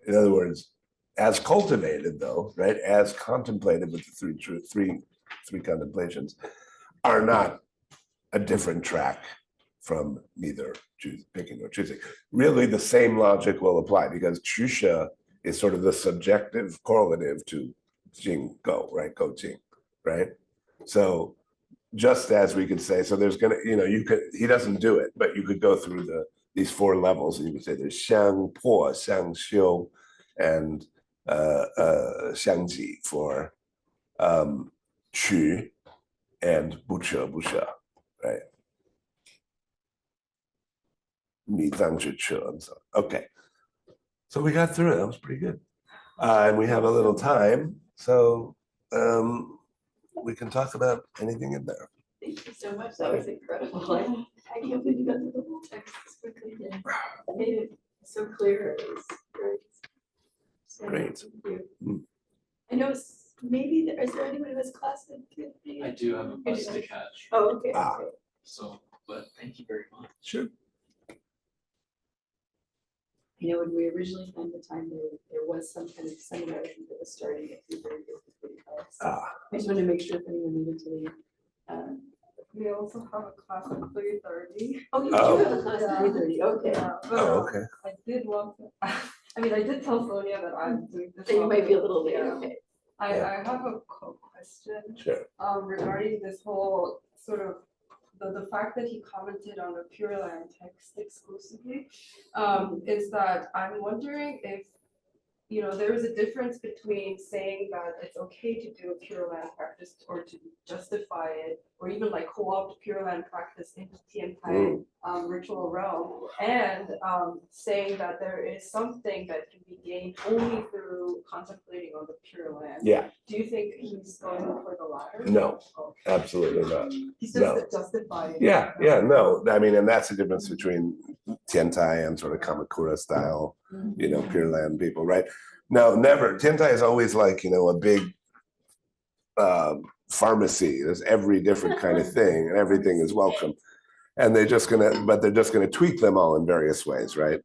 In other words, as cultivated though, right, as contemplated with the three contemplations, are not a different track from neither picking or choosing. Really, the same logic will apply because 取舍 is sort of the subjective correlative to jing go, right? Go jing, right? So just as we could say, so there's gonna, he doesn't do it, but you could go through these four levels and you could say there's xiang, po, xiang, xiu, and xiangji for qu and buche, right? Miaozongchao and so on. Okay. So we got through it. That was pretty good. And we have a little time, so we can talk about anything in there. Thank you so much. That was incredible. I can't believe you got through the whole text this quickly. I made it so clear. It was great. So, Great. Thank you. Mm. I know maybe is there anyone who has class in 3:30? I do have a bus to catch, Oh, okay. Ah. Okay. so, but thank you very much. Sure. You know, when we originally planned the time, there was some kind of seminar that was starting at 3:30 or 3:45. So I just wanted to make sure if anyone needed to leave. We also have a class at 3:30. Oh, you Oh. do have a class at 3:30, okay. Oh, okay. I did want to, I mean, I did tell Sonia that I'm doing this. So you might be a little late, Yeah. okay. I Yeah. have a question Sure. regarding this whole sort of the fact that he commented on the Pure Land text exclusively, is that I'm wondering if, you know, there is a difference between saying that it's okay to do a Pure Land practice or to justify it, or even like co-opt Pure Land practice into Tiantai ritual realm, and saying that there is something that can be gained only through contemplating on the Pure Land. Yeah. Do you think he's going for the latter? No. Okay. Absolutely not. He's No. just justifying. Yeah, no. I mean, and that's the difference between Tiantai and sort of Kamakura style, you know, Pure Land people, right? No, never. Tiantai is always like, you know, a big pharmacy. There's every different kind of thing, and everything is welcome. And they're just gonna tweak them all in various ways, right?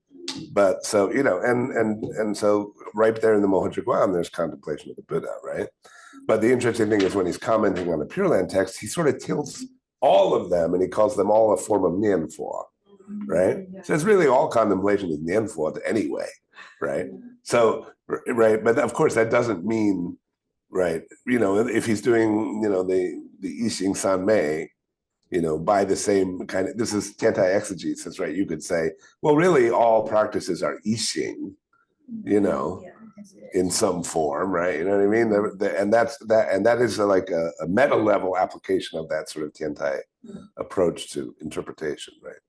But so, you know, and so right there in the Mohochiguan, there's contemplation of the Buddha, right? But the interesting thing is when he's commenting on the Pure Land text, he sort of tilts all of them and he calls them all a form of nianfuo, right? So it's really all contemplation is nianfuo anyway, right? So, right, but of course that doesn't mean, right, you know, if he's doing, you know, the Yixing Sanmei, you know, by the same kind of, this is Tiantai exegesis, right? You could say, well, really all practices are Yixing, you know, in some form, right? You know what I mean? And that is like a meta level application of that sort of Tiantai approach to interpretation, right?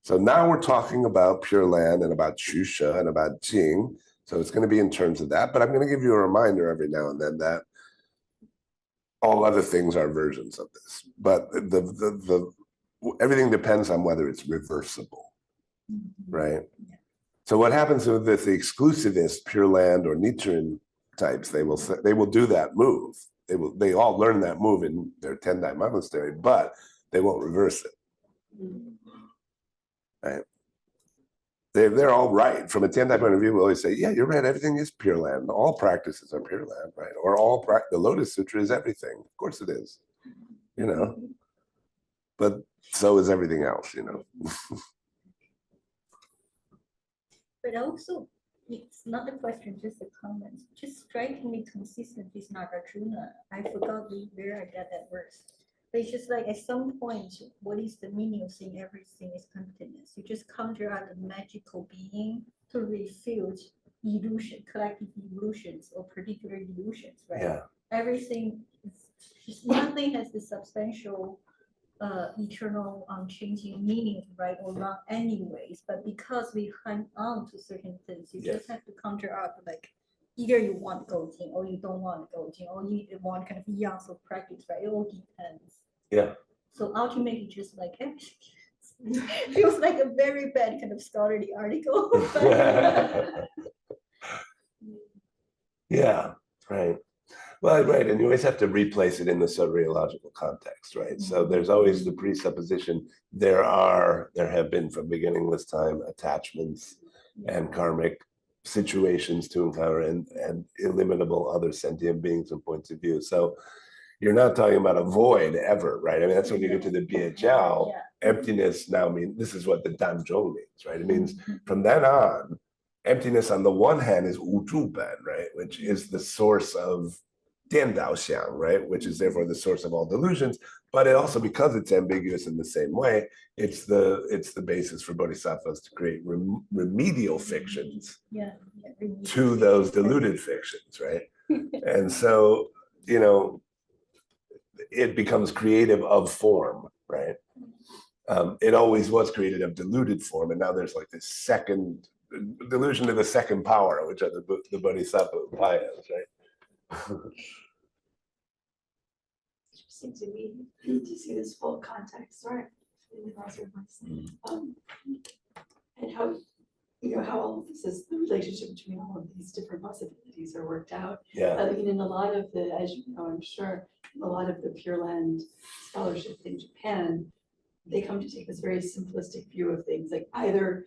So now we're talking about Pure Land and about Shusha and about Jing. So it's going to be in terms of that, but I'm going to give you a reminder every now and then that all other things are versions of this, but the everything depends on whether it's reversible, right? So what happens with the exclusivist Pure Land or Nichiren types? They will do that move. They all learn that move in their Tendai monastery, but they won't reverse it, right? They're all right. From a Tendai point of view, we always say, yeah, you're right. Everything is Pure Land. All practices are Pure Land, right? Or the Lotus Sutra is everything. Of course it is, you know. But so is everything else, you know. But also, it's not a question, just a comment. Just strikingly consistent with Nagarjuna. I forgot where I got that verse. But it's just like at some point, what is the meaning of saying everything is continuous? You just conjure out a magical being to refute illusion, collective illusions or particular illusions, right? Yeah. Everything is nothing has the substantial eternal unchanging meaning, right or wrong anyways, but because we hang on to certain things, you just have to conjure up like either you want Gojing or you don't want Gojing or you want kind of years of practice, right? It all depends. Yeah. So ultimately just like feels like a very bad kind of scholarly article. Yeah, right. Well, right, and you always have to replace it in the soteriological context, right? So there's always the presupposition there have been from beginningless time attachments and karmic situations to encounter and illimitable other sentient beings and points of view. So you're not talking about a void ever, right? I mean, that's when you get to the Biajiao, emptiness now means, this is what the Danzhong means, right? It means from then on, emptiness on the one hand is Wuzhuban, right? Which is the source of Diandaoxiang, right? Which is therefore the source of all delusions, but it also, because it's ambiguous in the same way, it's the basis for bodhisattvas to create remedial fictions, to those diluted fictions, right? And so, you know, it becomes creative of form, right? It always was created of diluted form, and now there's like this second delusion to the second power, which are the bodhisattva upayas, right? Interesting to me to see this full context, right? And how, you know, how all of this is the relationship between all of these different possibilities are worked out. Yeah, I mean, in a lot of the, as you know, I'm sure, a lot of the Pure Land scholarship in Japan, they come to take this very simplistic view of things, like either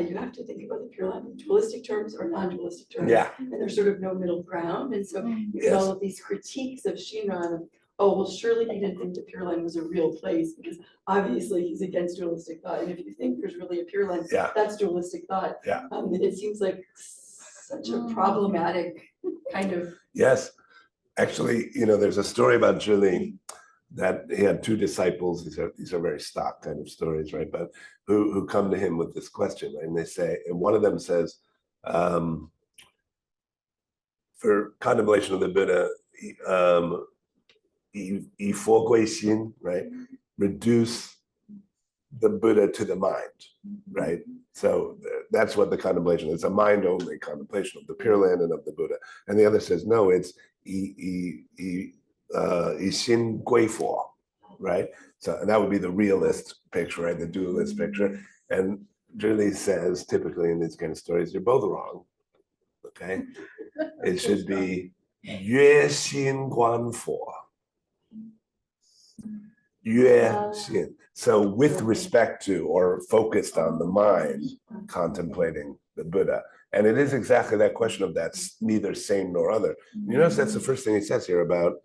you have to think about the Pure Land in dualistic terms or non-dualistic terms. yeah, And there's sort of no middle ground. And so you get yes, all of these critiques of Shinran of, oh, well, surely he didn't think the Pure Land was a real place because obviously he's against dualistic thought. And if you think there's really a Pure Land, yeah, that's dualistic thought. yeah. And it seems like such a problematic kind of. Yes. Actually, you know, there's a story about Zhili that he had two disciples. These are very stock kind of stories, right? But who come to him with this question, right? And they say, and one of them says, for contemplation of the Buddha, right? Reduce the Buddha to the mind, right? So that's what the contemplation is. It's a mind-only contemplation of the Pure Land and of the Buddha. And the other says, no, it's Xin Gui Fo, right? So and that would be the realist picture, right? The dualist picture. And Zhili says, typically in these kind of stories, you're both wrong. Okay, it should be Yue Xin Guan Fo. Yue Xin. So with respect to or focused on the mind, contemplating the Buddha. And it is exactly that question of that's neither same nor other. You notice that's the first thing he says here about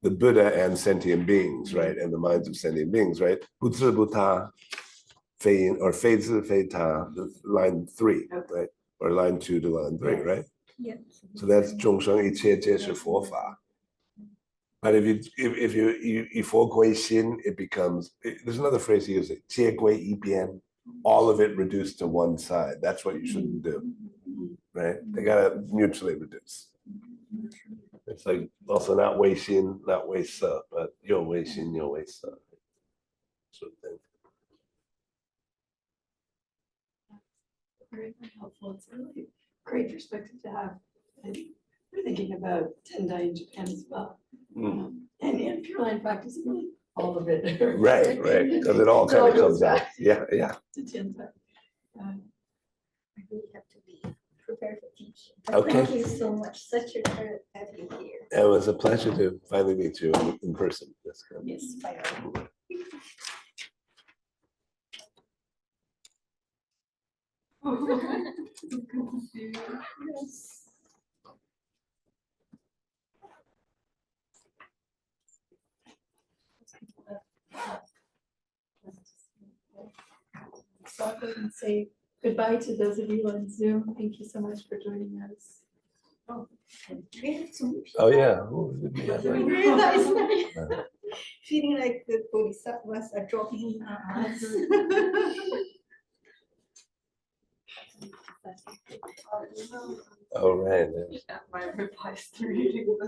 the Buddha and sentient beings, right? And the minds of sentient beings, right? 不自不他, 非因, or 非自非他, line 3, right? Or line 2 to line 3, right? Yeah. So that's 众生一切皆是佛法. But if you 佛归心, it becomes, there's another phrase he uses, 皆归一边, all of it reduced to one side. That's what you shouldn't do, right? They gotta mutually reduce. It's like also not 为心, not 为色, but 又为心又为色. Sort of thing. Very, very helpful. It's a really great perspective to have. And we're thinking about Tendai in Japan as well. And Pure Land practice, really all of it. Right, because it all kind of comes out. Yeah. To Tendai. I really have to be prepared for teaching. Okay. Thank you so much. Such a pleasure to have you here. It was a pleasure to finally meet you in person. That's good. Yes, finally. Yes. So I'll go ahead and say goodbye to those of you on Zoom. Thank you so much for joining us. We have some Oh, yeah. Ooh, did we have that? Very nice. Feeling like the bodhisattvas are dropping on us. Oh, right. My replies to reading this.